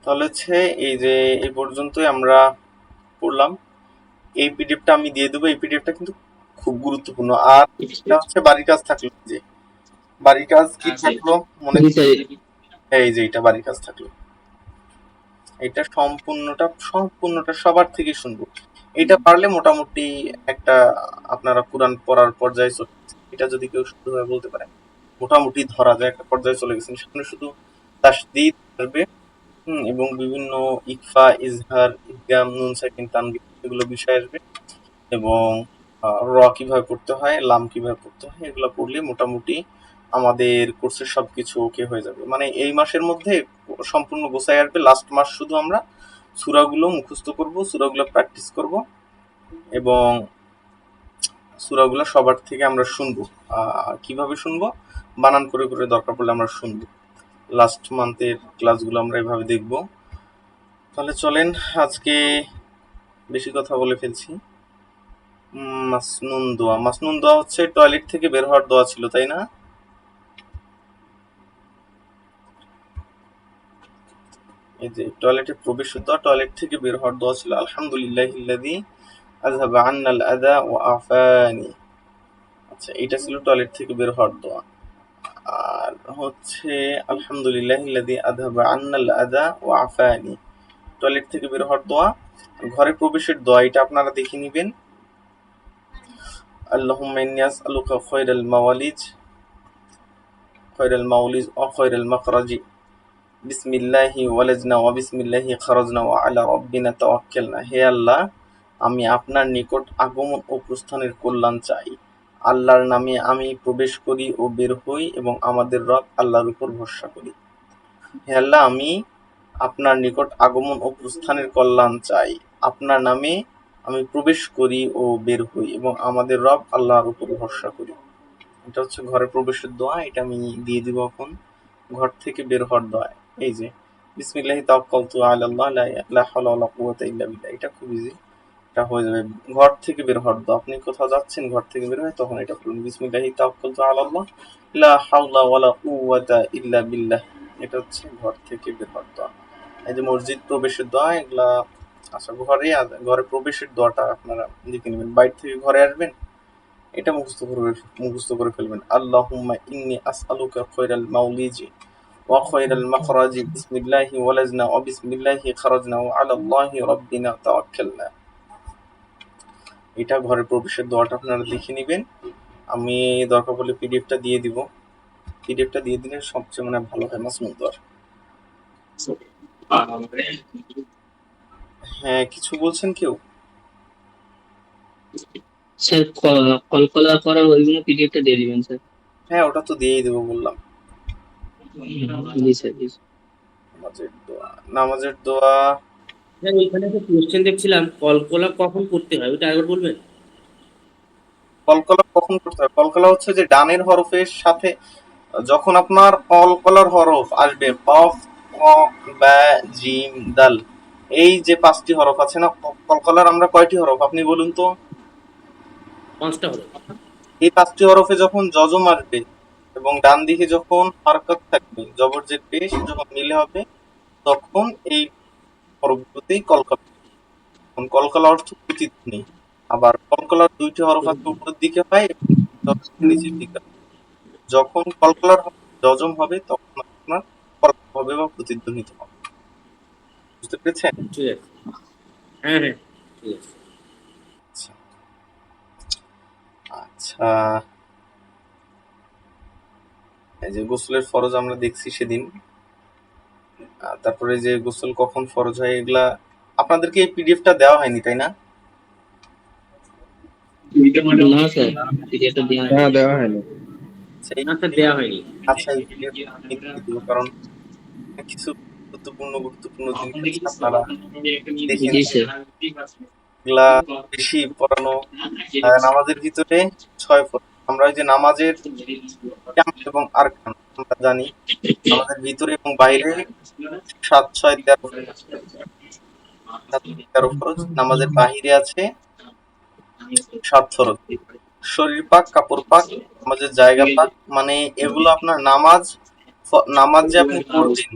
S1: তাহলে হচ্ছে এই যে এই পর্যন্তই আমরা পড়লাম। এই পিডিএফটা আমি দিয়ে দেবো। এই পিডিএফটা কিন্তু খুব গুরুত্বপূর্ণ। আর এটা হচ্ছে বাড়ির কাজ থাকলো। যে বাড়ির কাজ কি থাকলো মনে?
S6: জি স্যার।
S1: এই যে এটা বাড়ির কাজ থাকলো, এটা সম্পূর্ণটা সবার থেকে শুনবো। এটা পারলে মোটামুটি একটা আপনারা কোরআন পড়ার পর্যায়ে চলে গেছেন। এটা যদি কেউ শুদ্ধভাবে বলতে পারে মোটামুটি ধরা যায় একটা পর্যায়ে চলে গেছেন। সেখানে শুধু তাসদীদ আসবে, এবং বিভিন্ন ইকফা, ইজহার, ইদগাম, নুন সাকিন, তানবির এগুলো বিষয় আসবে, এবং র কিভাবে পড়তে হয়, লাম কিভাবে পড়তে হয়, এগুলো পড়লে মোটামুটি আমাদের কোর্সের সবকিছু ওকে হয়ে যাবে। মানে এই মাসের মধ্যে সম্পূর্ণ গোছায় আসবে। লাস্ট মাস শুধু আমরা সূরাগুলো মুখস্থ করব, সূরাগুলো প্র্যাকটিস করব, এবং সূরাগুলো সবার থেকে আমরা শুনবো। কিভাবে শুনবো? বানান করে করে দরকার পড়লে আমরা শুনবো। লাস্ট মান্থের ক্লাসগুলো আমরা এভাবে দেখব। তাহলে চলেন, আজকে বেশি কথা বলে ফেলছি। মাসনুন দোয়া। মাসনুন দোয়া হচ্ছে টয়লেট থেকে বের হওয়ার দোয়া ছিল, তাই না? এই যে টয়লেটের প্রবেশের দোয়া, টয়লেট থেকে বের হওয়ার দোয়া ছিল আলহামদুলিল্লাহিল্লাযী আযহাবা আন্নাল আযা ওয়া আফানি। আচ্ছা, এটা ছিল টয়লেট থেকে বের হওয়ার দোয়া। আর হচ্ছে আলহামদুলিল্লাহিল্লাযী আযহাবা আন্নাল আযা ওয়া আফানি, টয়লেট থেকে বের হওয়ার দোয়া। ঘরে প্রবেশের দোয়া এটা আপনারা দেখে নেবেন। আল্লাহুম্মা ইন্নী আসআলুকা খায়রাল মাওয়ালিজ ওয়া খায়রাল মাখরাজি, বিসমিল্লাহি ওয়ালাজনা ওয়া বিসমিল্লাহি খারাজনা ওয়া আলা রাব্বিনা তাওয়াক্কালনা। হে আল্লাহ, আমি আপনার নিকট আগমন ও প্রস্থানের কল্যাণ চাই। আল্লাহর নামে আমি প্রবেশ করি ও বের হই এবং আমাদের রব আল্লাহর উপর ভরসা করি। হে আল্লাহ, আমি আপনার নিকট আগমন ও প্রস্থানের কল্যাণ চাই। আপনার নামে আমি প্রবেশ করি ও বের হই এবং আমাদের রব আল্লাহর উপর ভরসা করি। এটা হচ্ছে ঘরে প্রবেশের দোয়া। এটা আমি দিয়ে দিব এখন। ঘর থেকে বের হওয়ার দোয়া, এই যে বিসমিল্লাহি তাওয়াক্কালতু আলাল্লাহ লা হাওলা ওয়ালা কুওয়াতা ইল্লা বিল্লাহ। এটা খুব ইজি, এটা হয়ে যাবে। ঘর থেকে বের হওয়ার দোয়া, আপনি কোথাও যাচ্ছেন, ঘর থেকে বের হয় তখন এটা করুন, বিসমিল্লাহি তাওয়াক্কালতু আলাল্লাহ লা হাওলা ওয়ালা কুওয়াতা ইল্লা বিল্লাহ। এটা হচ্ছে ঘর থেকে বের হওয়ার দোয়া। এই যে মসজিদ প্রবেশের দোয়া, এগুলা আচ্ছা ঘরে প্রবেশের দোয়াটা আপনারা লিখে নেবেন। বাইরে থেকে ঘরে আসবেন, এটা মুখস্থ করে ফেলবেন। আল্লাহুম্মা ইন্নী আসআলুকা খায়রাল মাওলিজি ওয়া খায়রাল মাখরাজি, বিসমিল্লাহি ওয়ালাজনা ওয়া বিসমিল্লাহি খারাজনা ওয়া আলাল্লাহি রাব্বিনা তাওয়াক্কালনা। এটা ঘরের প্রবেশের দোয়াটা আপনারা লিখে নেবেন। আমি দরকার পড়লে পিডিএফটা দিয়ে দিব। পিডিএফটা দিয়ে দিলে সবচেয়ে মানে ভালো হয় মাসনুন দোয়ার। হ্যাঁ, কিছু বলছেন কেউ?
S6: স্যার কলকলা করার ওইগুলো পিডিএফটা দিয়ে দিবেন স্যার।
S1: হ্যাঁ, ওটা তো দিয়েই দেবো বললাম।
S5: জি স্যার, জি স্যার।
S1: নামাজের দোয়া
S2: স্যার ওইখানে একটা কোশ্চেন দেখছিলাম, কলকলা কখন করতে হয় ওটা একবার বলবেন?
S1: কলকলা কখন করতে হয়? কলকলা হচ্ছে যে ডানের হরফের সাথে যখন আপনার কলকলার হরফ আসবে কফ, ক, বা, জিম, দাল, এই যে 5টি হরফ আছে না, কলকলার আমরা কয়টি হরফ আপনি বলুন তো?
S2: 5টা হলো।
S1: এই 5টি হরফে যখন যজম আসবে এবং ডান দিকে যখন হারকত থাকবে, জবর জের পেশ যখন মিলে হবে, তখন এই হরফগুলোতেই কলকলা। কলকলা অর্থ প্রতিধ্বনি। আবার কলকলার 2টি হরফ আছে উপরের দিকে হয় এবং নিচের দিকে হয়। যখন কলকলার যজম হবে তখন আপনার কলকলা হবে বা প্রতিধ্বনিত হবে। বুঝতে পেরেছেন?
S2: ঠিক আছে। হ্যাঁ হ্যাঁ ঠিক আছে।
S1: আচ্ছা আচ্ছা, এই যে গোসলের ফরজ আমরা দেখছি সেদিন। তারপরে যে গোসল কখন ফরজ হয় এগুলা আপনাদেরকে এই পিডিএফটা দেওয়া হয়নি তাই না?
S6: না স্যার, এটা দেওয়া
S5: না,
S6: হয়নি।
S5: দেওয়া হয়নি।
S1: আচ্ছা, এই
S2: না স্যার দেওয়া হয়নি।
S1: আচ্ছা, এই পিডিএফ দিব কারণ কিছু গুরুত্বপূর্ণ জিনিস আছে আপনারা দেখে
S6: জি
S1: নিন।
S6: স্যার।
S1: এগুলা বেশি পড়ানো। নামাজের ভিতরে 6 ফরজ। আমরা ওই যে নামাজের আহকাম এবং আরকান আমরা জানি, নামাজের ভিতরে এবং বাইরে 7, 6, 13 ফরজ। নামাজের বাহিরে আছে 7 ফরজ। শরীর পাক, কাপড় পাক, নামাজের জায়গা পাক, মানে এগুলো আপনার নামাজ যে আপনি পড়বেন।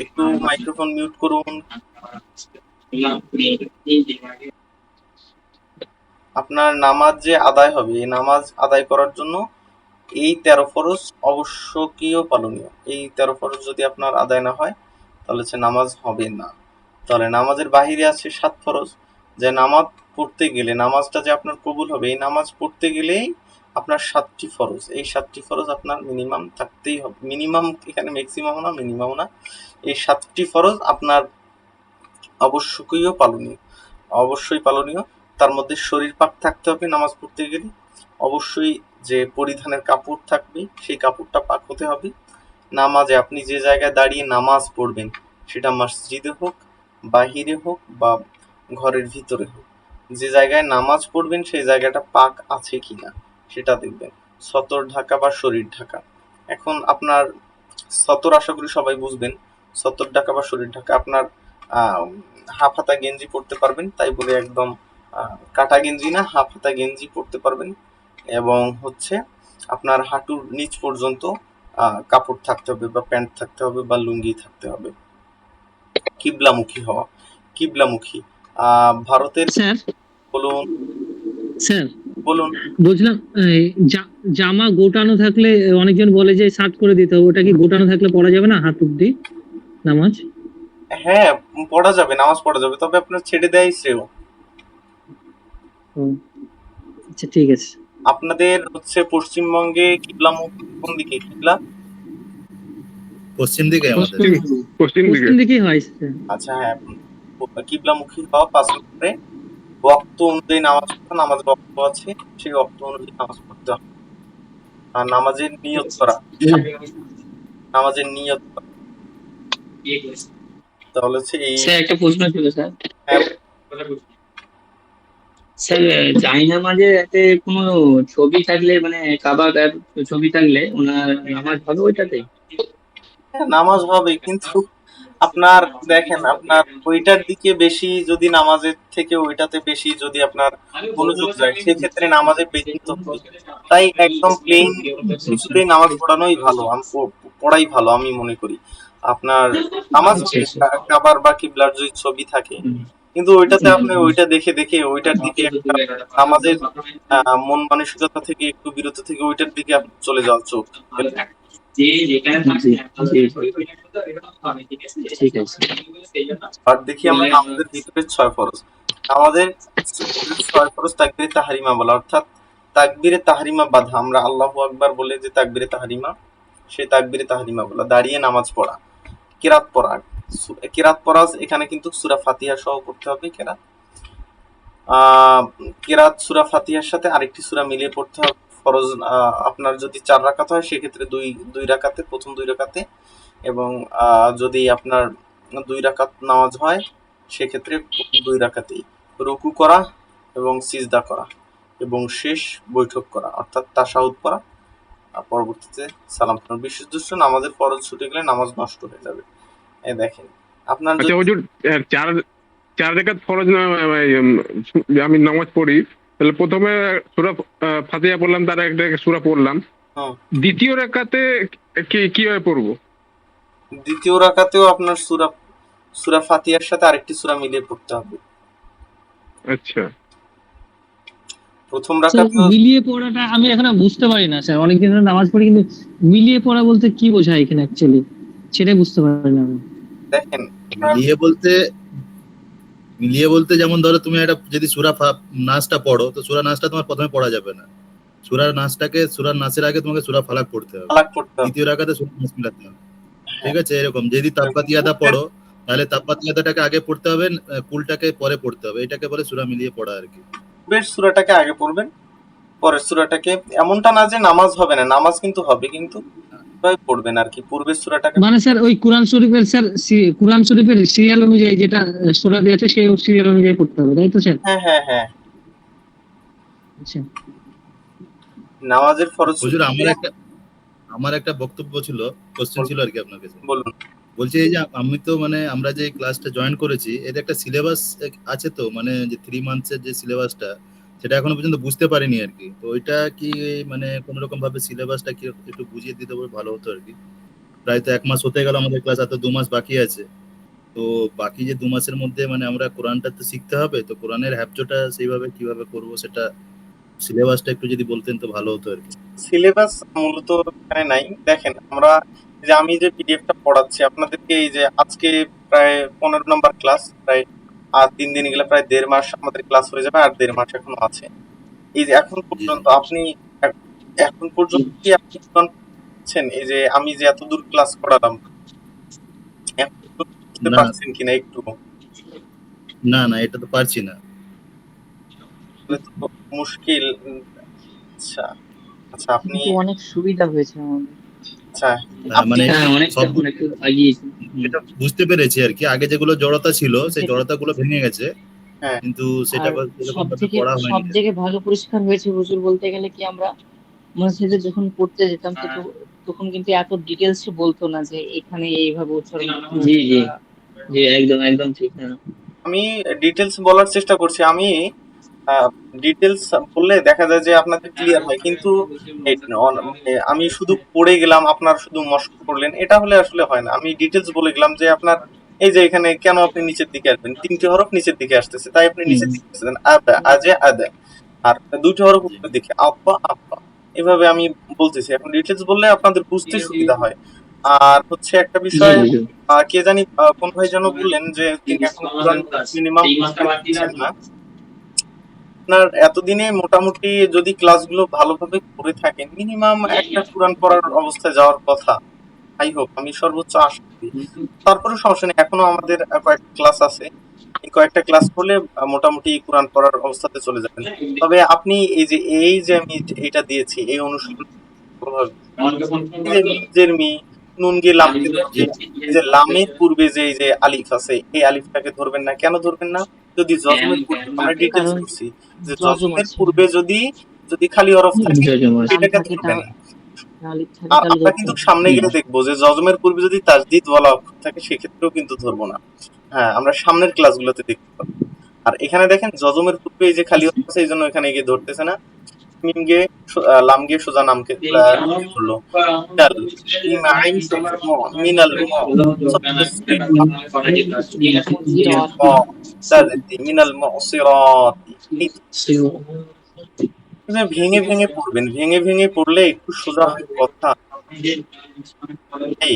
S1: একটু মাইক্রোফোন মিউট করুন। আপনার নামাজ যে আদায় হবে, এই নামাজ আদায় করার জন্য এই 13 ফরজ অবশ্যকীয় পালনীয়। এই 13 ফরজ যদি আপনার আদায় না হয় তাহলে হচ্ছে নামাজ হবে না। তাহলে নামাজের বাহিরে আছে 7 ফরজ, যে নামাজ পড়তে গেলে নামাজটা যে আপনার কবুল হবে, এই নামাজ পড়তে গেলেই আপনার 7টি ফরজ, এই 7টি ফরজ আপনার মিনিমাম থাকতেই হবে। মিনিমাম এখানে ম্যাক্সিমাম না, মিনিমাম না, এই 7টি ফরজ আপনার অবশ্যকীয় পালনীয়, অবশ্যই পালনীয়। তার মধ্যে শরীর পাক থাকতে হবে নামাজ পড়তে গেলে, অবশ্যই যে পরিধানের কাপড় থাকবে সেই কাপড়টা পাক হতে হবে। নামাজে আপনি যে জায়গায় দাঁড়িয়ে নামাজ পড়বেন, সেটা মসজিদে হোক, বাহিরে হোক বা ঘরের ভিতরে হোক, যে জায়গায় নামাজ পড়বেন সেই জায়গাটা পাক আছে কিনা সেটা দেখবেন। সতর ঢাকা বা শরীর ঢাকা। এখন আপনার সতর আশা করি সবাই বুঝবেন। সতর ঢাকা বা শরীর ঢাকা আপনার হাফ হাতা গেঞ্জি পরতে পারবেন, তাই বলে একদম কাটা গেঞ্জি না, হাফ হাতা গেঞ্জি পরতে পারবেন। এবং হচ্ছে আপনার হাঁটুর নিচ পর্যন্ত কাপড় থাকতে হবে বা প্যান্ট থাকতে হবে বা লুঙ্গি থাকতে হবে। কিবলামুখী হওয়া, কিবলামুখী। ভারতের
S4: স্যার
S1: বলুন
S4: স্যার
S1: বলুন
S4: বলছিলাম জামা গোটানো থাকলে অনেকজন বলে যে শার্ট করে দিতে হবে, ওটা কি গোটানো থাকলে পরা যাবে না হাত অব্দি নামাজ?
S1: হ্যাঁ, পড়া যাবে, নামাজ পড়া যাবে, তবে আপনার ছেড়ে দেয়াই শ্রেয়।
S4: ও, আচ্ছা ঠিক আছে।
S1: আপনাদের হচ্ছে পশ্চিমবঙ্গে কিবলামুখী কোন দিকে? কিবলা
S3: পশ্চিম দিকে আমাদের।
S5: পশ্চিম দিকে।
S4: পশ্চিম দিকেই হয় স্যার।
S1: আচ্ছা, হ্যাঁ, কিবলামুখী হওয়া 5 নম্বরে ওয়াক্ত অনুযায়ী নামাজ পড়া, নামাজের ওয়াক্ত আছে, সেই ওয়াক্ত অনুযায়ী নামাজ পড়তে হবে। আর নামাজের নিয়ত করা, নামাজের নিয়ত করা। তাহলে হচ্ছে এই
S6: স্যার একটা প্রশ্ন ছিল স্যার।
S1: হ্যাঁ,
S6: স্যার জায়নামাজে এতে কোনো ছবি থাকলে, মানে কাবার ছবি থাকলে ওনার নামাজ হবে ওইটাতে?
S1: নামাজ হবে, কিন্তু আপনার দেখেন, আপনার ওইটার দিকে বেশি যদি নামাজের থেকে ওইটাতে বেশি যদি আপনার মনোযোগ যায়, সেক্ষেত্রে নামাজে বিঘ্নিত হবে। তাই একদম প্লেন কিছুতেই নামাজ পড়ানোই ভালো, পড়াই ভালো আমি মনে করি। আপনার নামাজ কাবার বা কিবলার যদি ছবি থাকে, কিন্তু ওইটাতে আপনি ওইটা দেখে দেখে ওইটার দিকে একটা নামাজের মন মানসিকতা থেকে একটু বিরত থেকে ওইটার দিকে আপনি চলে যাওয়া চোখ।
S6: ঠিক আছে।
S1: আর দেখি আমরা নামাজের ভিতরে 6 ফরজ। আমাদের 6 ফরজ তাকবীরে তাহরিমা বলা, অর্থাৎ তাকবীরে তাহরিমা বাঁধা। আমরা আল্লাহু আকবার বলে যে তাকবীরে তাহরিমা, সেই তাকবীরে তাহরিমা বলা, দাঁড়িয়ে নামাজ পড়া, কিরাত পড়া। কিরাত পড়া এখানে কিন্তু সূরা ফাতিহা সহ পড়তে হবে কিরাত। কিরাত সূরা ফাতিহার সাথে আরেকটি সূরা মিলিয়ে পড়তে হবে, ফরজ আপনার যদি 4 রাকাত হয় সেক্ষেত্রে দুই রাকাতে, প্রথম 2 রাকাতে, এবং যদি আপনার 2 রাকাত নামাজ হয় সেক্ষেত্রে 2 রাকাতেই রুকু করা এবং সিজদা করা এবং শেষ বৈঠক করা অর্থাৎ তাশাহুদ পড়া, আর পরবর্তীতে সালাম ফেরানো। বিশেষ দৃষ্টি নামাজের ফরজ ছুটে গেলে নামাজ নষ্ট হয়ে যাবে। এই দেখেন আপনার
S5: আচ্ছা হুজুর, চার চার রেখাত ফরজ আমি নামাজ পড়ি, তাহলে প্রথমে সূরা ফাতিহা পড়লাম, তার একটা সূরা পড়লাম, দ্বিতীয় রেখাতে কিভাবে পড়বো?
S1: দ্বিতীয় রাকাতেও আপনার সূরা ফাতিহার সাথে আরেকটি সূরা মিলিয়ে পড়তে হবে।
S5: আচ্ছা,
S1: প্রথম
S4: স্যার
S1: রাকাতে
S4: মিলিয়ে পড়াটা আমি এখনো বুঝতে পারি না স্যার, অনেকদিন ধরে নামাজ পড়ি কিন্তু মিলিয়ে পড়া বলতে কি বোঝায় এখানে অ্যাকচুয়ালি সেটাই বুঝতে পারি না আমি।
S1: দেখেন
S3: মিলিয়ে বলতে যেমন ধরো তুমি একটা যদি সূরা নাসটা পড়ো, তো সূরা নাসটা তোমার প্রথমে পড়া যাবে না, সূরার নাসের আগে তোমাকে সূরা ফালাক পড়তে হবে,
S1: ফালাক পড়তে হবে।
S3: দ্বিতীয় রাকাতে সূরা নাস মিলাতে হবে। ঠিক আছে, এরকম যদি তাব্বাতিয়াদা পড়ো তাহলে তাব্বাতিয়াদাটাকে আগে পড়তে হবে, কুলটাকে পরে পড়তে হবে, এটাকে বলে সূরা মিলিয়ে পড়া আর কি।
S1: পূর্বের সূরাটাকে আগে পড়বেন, পরের সূরাটাকে, এমনটা না যে নামাজ হবে না, নামাজ কিন্তু হবে, কিন্তু কিভাবে পড়বেন আর কি, পূর্বের সূরাটাকে
S4: মানে স্যার ওই কোরআন শরীফের সিরিয়াল অনুযায়ী যেটা সূরা দিয়েছে সেই সিরিয়াল অনুযায়ী পড়তে হবে, তাই তো স্যার?
S1: হ্যাঁ।
S4: আচ্ছা
S1: নামাজের ফরজ
S3: হুজুর আমার একটা বক্তব্য ছিল, কোশ্চেন ছিল আর কি আপনার কাছে।
S1: বলুন।
S3: বলছি এই যে আমি তো মানে আমরা যে ক্লাসটা জয়েন করেছি এর একটা সিলেবাস আছে, তো মানে যে 3 মান্থসের যে সিলেবাসটা সেটা এখনো পর্যন্ত বুঝতে পারিনি আর কি। তো ওইটা কি মানে কোন রকম ভাবে সিলেবাসটা কি একটু বুঝিয়ে দিতে পারলে ভালো হতো আর কি। প্রায় তো 1 মাস হতে গেল আমাদের ক্লাস, আর তো 2 মাস বাকি আছে। তো বাকি যে 2 মাসের মধ্যে মানে আমরা কোরআনটা তো শিখতে হবে, তো কোরআনের হ্যাফজটা সেইভাবে কিভাবে করব সেটা সিলেবাসটা একটু যদি বলতেন তো ভালো হতো আর কি।
S1: সিলেবাস মূলত এখানে নাই। দেখেন আমি যে পিডিএফটা পড়াচ্ছি আপনাদেরকে, এই যে আজকে প্রায় 15 নম্বর ক্লাস, প্রায় আর 3 দিন গেলে প্রায় 1.5 মাস আমাদের ক্লাস হয়ে যাবে, আর 1.5 মাস এখনো আছে। এই যে এখন পর্যন্ত এখন পর্যন্ত কি আপনি পাচ্ছেন, এই যে আমি যে এত দূর ক্লাস করালাম এখন বুঝতে
S3: না
S1: পারছেন কিনা একটু?
S3: না এটা তো পারছি না।
S1: তাহলে তো মুশকিল। আচ্ছা আপনি
S7: কিন্তু অনেক সুবিধা হয়েছে আমাদের।
S1: আচ্ছা
S3: মানে
S6: হ্যাঁ, অনেকটা এগিয়েছে।
S3: এটা বুঝতে পেরেছি আর কি, আগে যেগুলো জড়তা ছিল সেই জড়তাগুলো ভেঙে গেছে,
S1: হ্যাঁ
S3: কিন্তু সেটা
S7: আর
S3: এরকম ভাবে পড়া হয়নি।
S7: সব থেকে ভালো পরিষ্কার হয়েছে হুজুর বলতে গেলে কি, আমরা মসজিদে যখন পড়তে যেতাম তখন কিন্তু এত ডিটেলস বলতো না যে এখানে এইভাবে উচ্চারণ করতে হবে।
S6: জি একদম ঠিক। হ্যাঁ,
S1: আমি ডিটেলস বলার চেষ্টা করছি। আমি ডিটেলস বললে দেখা যায় যে আপনাদের ক্লিয়ার হয়, কিন্তু আমি শুধু পড়ে গেলাম আপনার শুধু মস্ক করলেন, এটা হলে আসলে হয় না। আমি ডিটেলস বলে গেলাম যে আপনার এই যে এখানে কেন আপনি নিচের দিকে আসবেন, 3টি হরফ নিচের দিকে আসতেছে তাই আপনি নিচের দিকে আসতেছেন, আদা আজে আদা, আর 2টি হরফ উপরের দিকে আব্বা আব্বা, এভাবে আমি বলতেছি। এখন ডিটেলস বললে আপনাদের বুঝতে সুবিধা হয়। আর হচ্ছে একটা বিষয়, কে জানি কোন ভাই যেন বললেন যে তিনি এখন কোরআন মিনিমাম দিচ্ছেন না। আপনার এতদিনে মোটামুটি যদি ক্লাসগুলো ভালোভাবে করে থাকেন মিনিমাম একটা কোরআন পড়ার অবস্থায় যাওয়ার কথা। আই হোপ, আমি সর্বোচ্চ আশা করি। তারপরে সমস্যা নেই, এখনো আমাদের কয়েকটা ক্লাস আছে, এই কয়েকটা ক্লাস করলে মোটামুটি কোরআন পড়ার অবস্থাতে চলে যাবেন। তবে আপনি এই যে আমি এটা দিয়েছি এই অনুশীলন এই যে নিজের মি নুন গিয়ে লামকে ধরবে, এই যে লামের পূর্বে যে এই যে আলিফ আছে এই আলিফটাকে ধরবেন না। কেন ধরবেন না? যদি জজমের পূর্বে, আমরা ডিটেলস
S7: কারণ
S1: করছি যে
S7: জজম
S1: জজমের
S7: আছে,
S1: পূর্বে যদি খালি হরফ থাকে এটাকে
S7: থাকে
S1: ধরবেন না।
S7: তাহলে
S1: আর
S7: তাহলে
S1: আমরা
S7: ধরতে
S1: কিন্তু
S7: হবে।
S1: সামনে গেলে দেখবো যে জজমের পূর্বে যদি তাজদিদ বলা অক্ষর থাকে সেক্ষেত্রেও কিন্তু ধরবো না। হ্যাঁ, আমরা সামনের ক্লাসগুলোতে দেখতে পাবো। আর এখানে দেখেন জজমের পূর্বে এই যে খালি হরফ আছে এই জন্য এখানে গিয়ে ধরতেছে না, মিম গিয়ে লাম গিয়ে সোজা নামকে ধরলো। মিনাল মিম আইন মিনাল মিনাল মুসিরাত, ভেঙে ভেঙে পড়বেন, ভেঙে ভেঙে পড়লে একটু সোজা হয় কথা। এই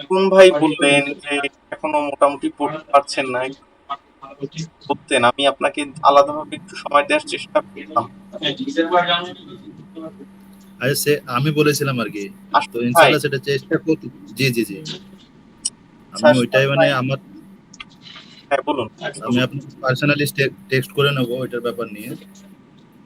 S1: কোন ভাই বললেন যে এখনো মোটামুটি পড়তে পারছেন না, বলতেন আমি আপনাকে আলাদাভাবে একটু সময় দেওয়ার চেষ্টা করতাম।
S3: আরে সে আমি বলেছিলাম আর কি, তো ইনশাআল্লাহ সেটা চেষ্টা করতে। জি আমি ওইটাই মানে আমার,
S1: হ্যাঁ বলুন।
S3: আমি আপনাকে পার্সোনালি টেক্সট করে নেবো ওইটার ব্যাপার নিয়ে।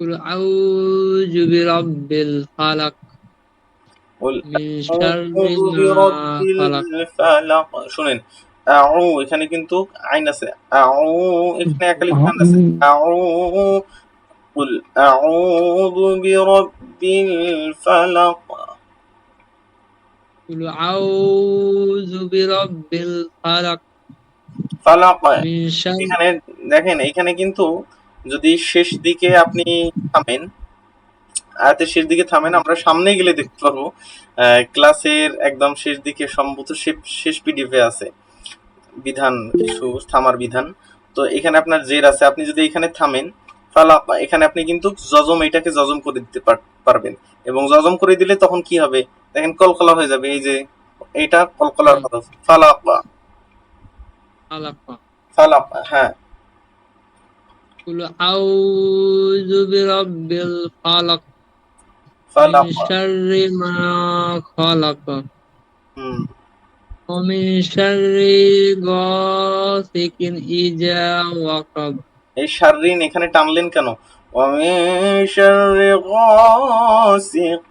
S6: কুল আউযু বিরাব্বিল ফালাক
S1: কুল
S6: মিন শাররি
S1: আউযু
S6: মা
S1: বিরাব্বিল
S6: ফালাক।
S1: ফালাক। শুনেন, এখানে কিন্তু আইন আছে, এখানে একালিফ টান আছে। কুল আউযু বিরাব্বিল ফালাক।
S6: কুল আউযু বিরাব্বিল ফালাক
S1: ফালাক।
S6: মিন শাররি।
S1: এখানে দেখেন, এখানে কিন্তু যদি শেষ দিকে আপনি থামেন, আয়াতের শেষ দিকে থামেন, আমরা সামনে গেলে দেখতে পারবো ক্লাসের একদম শেষ দিকে সম্ভবত শেষ পিডিএফে আছে বিধান, কিছু থামার বিধান। তো এখানে আপনার জের আছে, আপনি যদি এখানে থামেন ফালাক, এখানে আপনি কিন্তু জজম, এটাকে জজম করে দিতে পারবেন। এবং জজম করে দিলে তখন কি হবে দেখেন, কলকলা হয়ে যাবে। এই যে এটা কলকলার হরফ, ফালাক।
S6: ফালাক।
S1: ফালাক, হ্যাঁ।
S6: কুল আউযু বিরাব্বিল ফালাক মিন
S1: ফালাক।
S6: শাররি মা খালাক
S1: হুম,
S6: ওয়া মিন শাররি গাসিকিন ইযা ওয়াকাব।
S1: এই শাররিন এখানে টানলেন কেন? ومن شر غاسق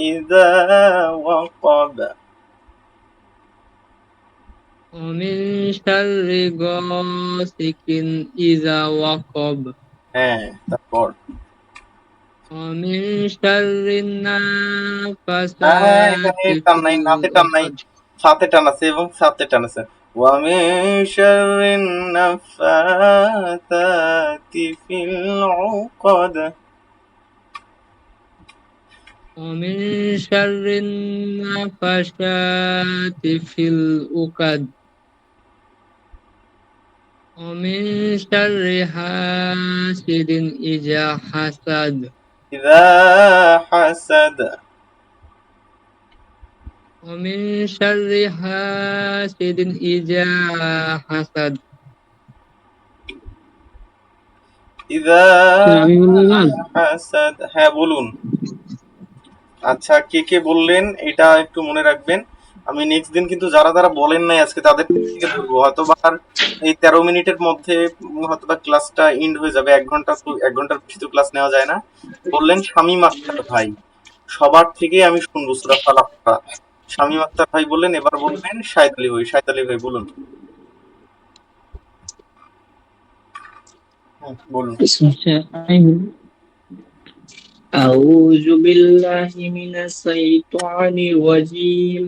S1: إذا وقب।
S6: ওয়া মিন শাররি গাসিকিন ইযা ওয়াকাব
S1: হ্যাঁ, তারপর
S6: ওয়া মিন শাররিন
S1: হ্যাঁ, এখানে
S6: নাফাসাতি
S1: টান নাই,
S6: ফিল
S1: নাতে টান নাই,
S6: উকাদ।
S1: সাথে টান আছে এবং সাথে টান আছে। ومن شر النفاثات في العقد।
S6: ومن شر النفاثات في العقد ومن شر حاسد إذا حسد
S1: إذا حسد।
S6: ومن شر حاسد إذا حسد
S1: إذا
S4: আমি বলবো এবার?
S1: হাসাদ। হ্যাঁ, বলুন। আচ্ছা, কে কে বললেন এটা একটু মনে রাখবেন। আমি নেক্সট দিন কিন্তু যারা যারা বলেন নাই আজকে তাদের থেকে ধরবো, হয়তো বা আর এই 13 মিনিটের মধ্যে হয়তো বা ক্লাসটা এন্ড হয়ে যাবে। 1 ঘন্টার বেশি তো ক্লাস নেওয়া যায় না। বললেন শামীম আক্তার ভাই, সবার থেকে আমি শুনবো সূরা ফালাকটা। শামীম আক্তার ভাই বললেন, এবার বলবেন শাহেদ আলী ভাই। শাহেদ আলী ভাই বলুন। বলুন।
S4: আচ্ছা, আমি বলবো।
S6: أعوذ بالله من الشيطان الرجيم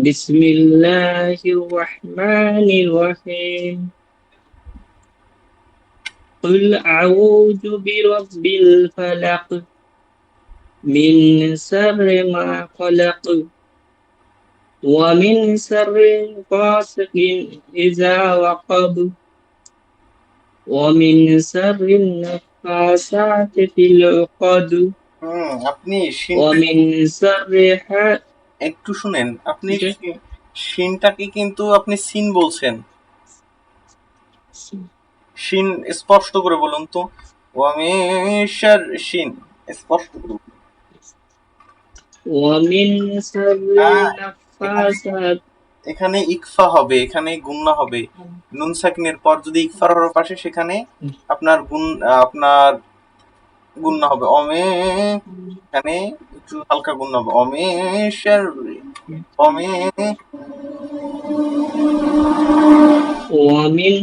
S6: بسم الله الرحمن الرحيم قل أعوذ برب الفلق من شر ما خلق ومن شر غاسق إذا وقب ومن شر النفاثات في العقد
S1: আপনি
S6: ومن شر
S1: একটু শুনেন, আপনি শিনটাকে কিন্তু আপনি সিন বলছেন। শিন স্পষ্ট করে বলুন তো। ওয়ামিশার শিন স্পষ্ট করে বলুন।
S6: ومن شر النفاثات।
S1: এখানে ইকফা হবে, এখানে গুন্না হবে। নুন সাকিনের পর যদি ইকফার হরফ আসে সেখানে আপনার গুন্না হবে। এখানে একটু হালকা গুন্না হবে।
S6: ومن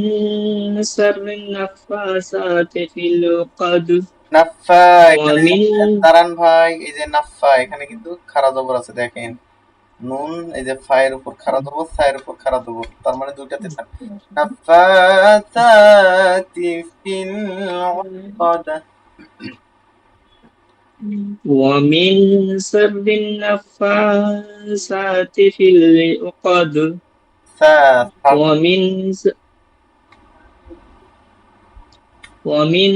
S6: شر النفاثات في العقد
S1: নাফা, এখানে
S6: ومن
S1: দাঁড়ান ভাই, এই যে নাফা এখানে কিন্তু খাড়া জবর আছে দেখেন। নুন এই যে ফায়ের উপর খাড়া জবর, সায়ের উপর খাড়া জবর, তার মানে দুইটাতে থাকে। নাফাতাতি ফিল উকাদ।
S6: ومن شر النفاثات في العقد ومن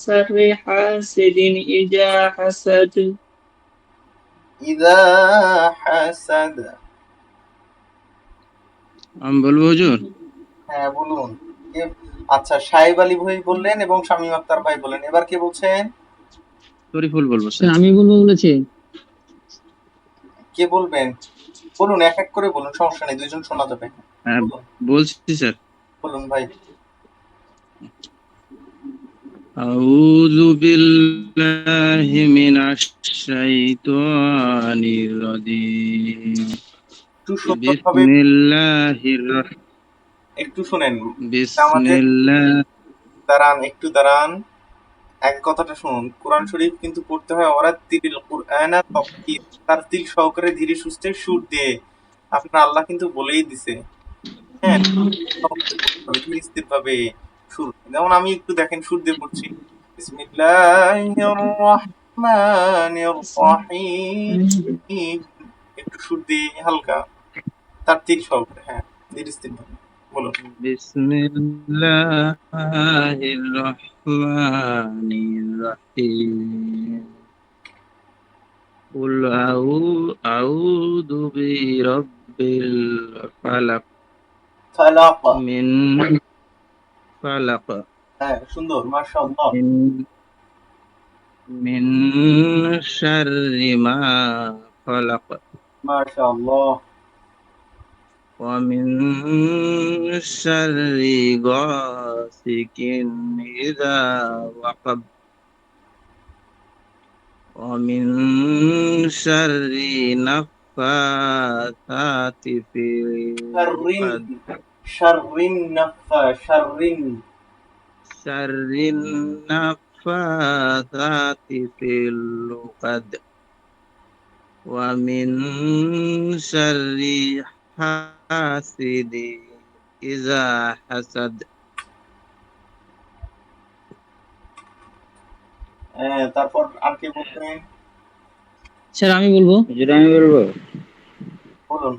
S6: شر حاسد إذا حسد
S1: ইযা হাসাদ।
S8: আমি বলবো হুজুর?
S1: হ্যাঁ, বলুন। আচ্ছা, সাহেব আলী ভাই বললেন এবং শামীম আক্তার ভাই বললেন, এবার কে বলছেন?
S8: শরীফুল বলবো
S4: স্যার,
S8: স্যার।
S4: আমি বলবো বলেছি।
S1: কে বলবেন? বলুন, এক এক করে বলুন, সমস্যা নেই, দুইজন শোনা যাবে।
S8: হ্যাঁ
S1: বলুন,
S8: বলছি স্যার।
S1: বলুন ভাই।
S8: أعوذ بالله من الشيطان الرجيم
S1: একটু সুন্দরভাবে
S8: بسم الله الرحمن
S1: একটু শুনেন
S8: بسم
S1: আমাদের
S8: الله
S1: একটু দাঁড়ান এক কথাটা শুনুন কোরআন শরীফ কিন্তু পড়তে হয় ওরা তিল কুরআনা তাফসীর তারতিল সহকারে ধীরে সুস্থে সুর দিয়ে আপনার আল্লাহ কিন্তু বলেই দিছে হ্যাঁ ধীরে স্থির ভাবে সুর যেমন আমি একটু দেখেন সুর দিয়ে পড়ছি বিসমিল্লাহির রহমানির রহিম একটু সুর দিয়ে হালকা তারতিল সহকারে হ্যাঁ ধীরে স্থির ভাবে বলুন
S8: بسم الله الرحمن الرحيم قل أعوذ برب الفلق
S1: ফালাক
S8: من فلق
S1: হ্যাঁ সুন্দর মাশাআল্লাহ
S8: من شر ما خلق
S1: মাশাআল্লাহ
S8: ومن شر غاسق إذا وقب ومن شر نفاثات في العقد
S1: শাররিন নাফা শাররিন
S8: شر النفاثات في العقد ومن شر حاسد إذا حسد
S1: তারপর আর কি বলবেন
S4: স্যার আমি বলবো।
S6: যেটা আমি বলবো,
S1: বলুন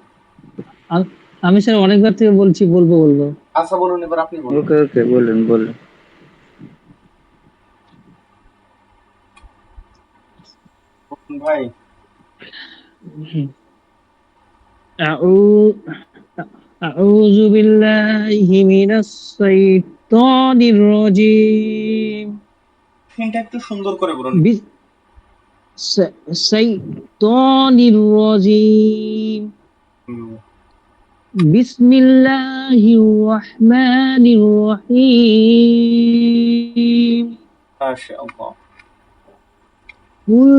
S4: আমি স্যার অনেকবার থেকে বলছি বলবো।
S1: আচ্ছা বলুন এবার আপনি বলুন
S6: ওকে ওকে বলুন বলুন।
S1: ভাই
S4: أعوذ بالله من الشيطان الرجيم
S1: ফিনটা একটু সুন্দর করে বলুন
S4: الشيطان الرجيم بسم الله الرحمن الرحيم
S1: মাশাআল্লাহ
S4: قل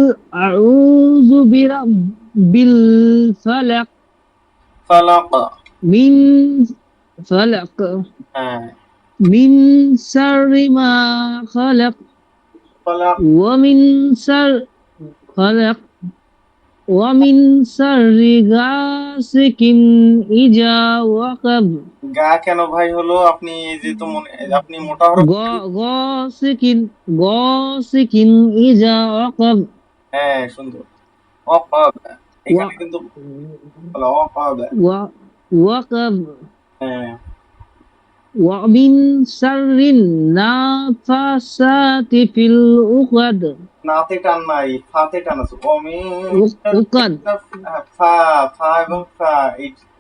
S4: أعوذ برب الفلق
S1: ফালাক
S4: من فلق
S1: হ্যাঁ
S4: من شر ما خلق
S1: ফালাক
S4: ومن شر خلق ومن شر غاسق إذا وقب
S1: গা কেন ভাই হলো আপনি এই যে তো আপনি মোটা হরফ
S4: غاسق إذا وقب
S1: হ্যাঁ সুন্দর ওয়াকাব এখানে কিন্তু হলো ওয়াকাব
S4: وقب
S1: হ্যাঁ
S4: ومن شر النفاثات في العقد
S1: নাতে টান নাই ফাতে টান আছে
S4: উকাদ
S1: ফা ফা এবং ফা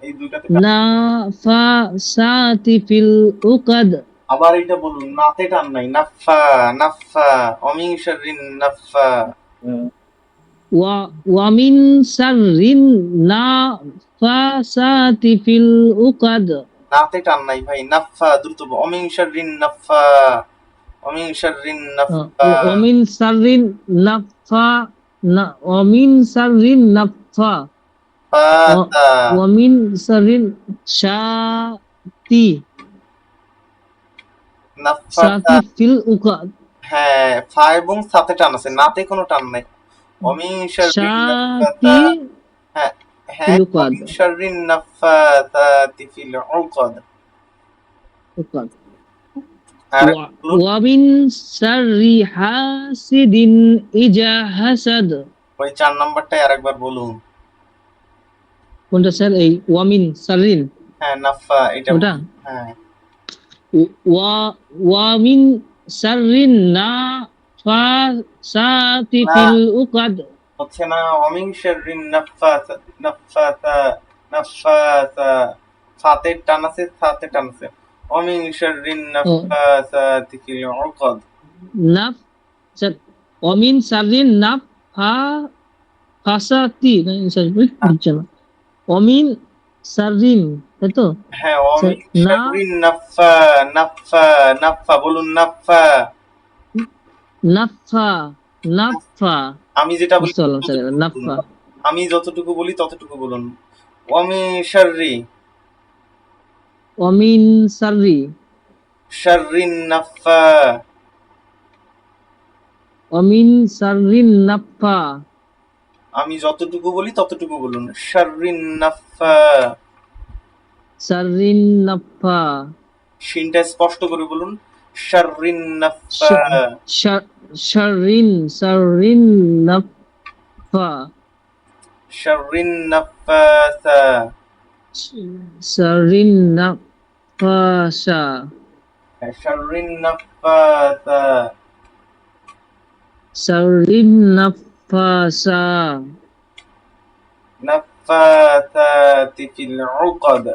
S1: এই দুইটাতে টান।
S4: নাফাসাতি ফিল উকাদ
S1: আবার এটা বলুন নাতে টান নাই নাফা নাফা অমিন শাররিন নাফা
S4: ওয়া মিন শাররিন নাফাসাতি ফিল উকাদ
S1: নাতে টান নাই ভাই নাফা দ্রুত অমিন শাররিন নাফা অমিন শাররিন নাফা
S4: ওয়া মিন শাররিন নাফা ওয়া মিন শাররিন নাফা
S1: ফাতা
S4: ওয়া মিন শাররিন শাতি
S1: নাফাতা
S4: ফিল উকাদ
S1: হ্যাঁ ফা এবং সাতে টান আছে নাতে কোনো টান নাই অমিন শাররিন নাফাতা হ্যাঁ হ্যাঁ অমিন শাররিন নাফাতাতি ফিল উকাদ
S4: উকাদ ওয়া মিন শাররি হাসিদিন ইজা হাসাদ
S1: ওই 4 নাম্বারটাই আরেকবার বলুন
S4: কোনটা স্যার এই ওয়া মিন শাররিন
S1: হ্যাঁ নাফা এটা
S4: ওটা
S1: হ্যাঁ
S4: ওয়া মিন শাররিন নাফাসাতি ফিল উকাদ
S1: হচ্ছে না অমিন শাররিন নাফাসা নাফাসা নাফাসা ফাতে টান আছে সাতে টান আছে অমিন শাররিন নাফাসাতি ফিল উকাদ
S4: নাফ স্যার ওয়া মিন শাররিন নাফাসাতি না স্যার বুঝছে না ওয়া মিন শাররিন তাই তো
S1: হ্যাঁ অমিন শাররিন নাফা নাফা নাফা বলুন নাফা
S4: নাফা নাফা
S1: আমি যেটা বলি
S4: বুঝতে পারলাম স্যার এবার নাফা
S1: আমি যতটুকু বলি ততটুকু বলুন। ওয়ামিন শাররি
S4: অমিন সাররি
S1: শাররিন নাফা
S4: অমিন সাররিন নাফা
S1: আমি যতটুকু বলি ততটুকু বলুন। শাররিন নাফা
S4: সাররিন নাফা
S1: শিনটা স্পষ্ট করে বলুন। শাররিন নাফা
S4: শাররিন শাররিন নাফা
S1: শাররিন নাফাসা
S4: শাররিন নাফাসা
S1: শাররিন নাফাসা
S4: শাররিন নাফাসা
S1: নাফাসাতি ফিল উকাদ।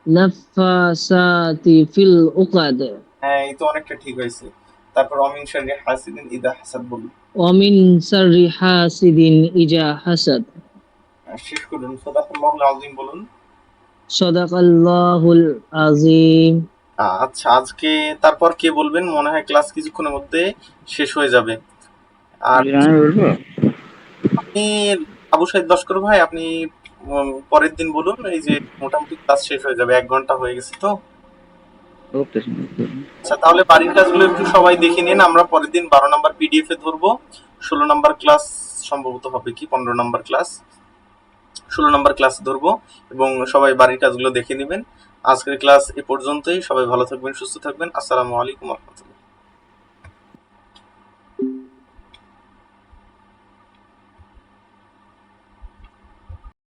S4: নাফাসাতি ফিল উকাদ
S1: হ্যাঁ, এই তো অনেকটা ঠিক হয়েছে। তারপর অমিন শাররি হাসিদিন ইদা হাসাদ বলুন।
S4: অমিন শাররি হাসিদিন ইজা হাসাদ
S1: শেষ করুন। সাদাকাল্লাহুল আযীম বলুন।
S4: সাদাকাল্লাহুল আযীম।
S1: আচ্ছা, আজকে তারপর কে বলবেন? মনে হয় ক্লাস কিছুক্ষণের মধ্যে শেষ হয়ে যাবে। আর আপনি আবু সাইদ লস্কর ভাই, আপনি পরের দিন বলুন। এই যে মোটামুটি ক্লাস শেষ হয়ে যাবে, 1 ঘন্টা হয়ে গেছে তো। আচ্ছা, তাহলে বাড়ির কাজগুলো একটু সবাই দেখে নিন। আমরা পরের দিন 12 নাম্বার পিডিএফ এ ধরবো। 16 নাম্বার ক্লাস সম্ভবত হবে কি 15 নাম্বার ক্লাস, 16 নাম্বার ক্লাস ধরবো এবং সবাই বাড়ির কাজগুলো দেখে নেবেন। আজকের ক্লাস এ পর্যন্তই। সবাই ভালো থাকবেন, সুস্থ থাকবেন। আসসালামু আলাইকুম ওয়া রাহমাতুল্লাহ।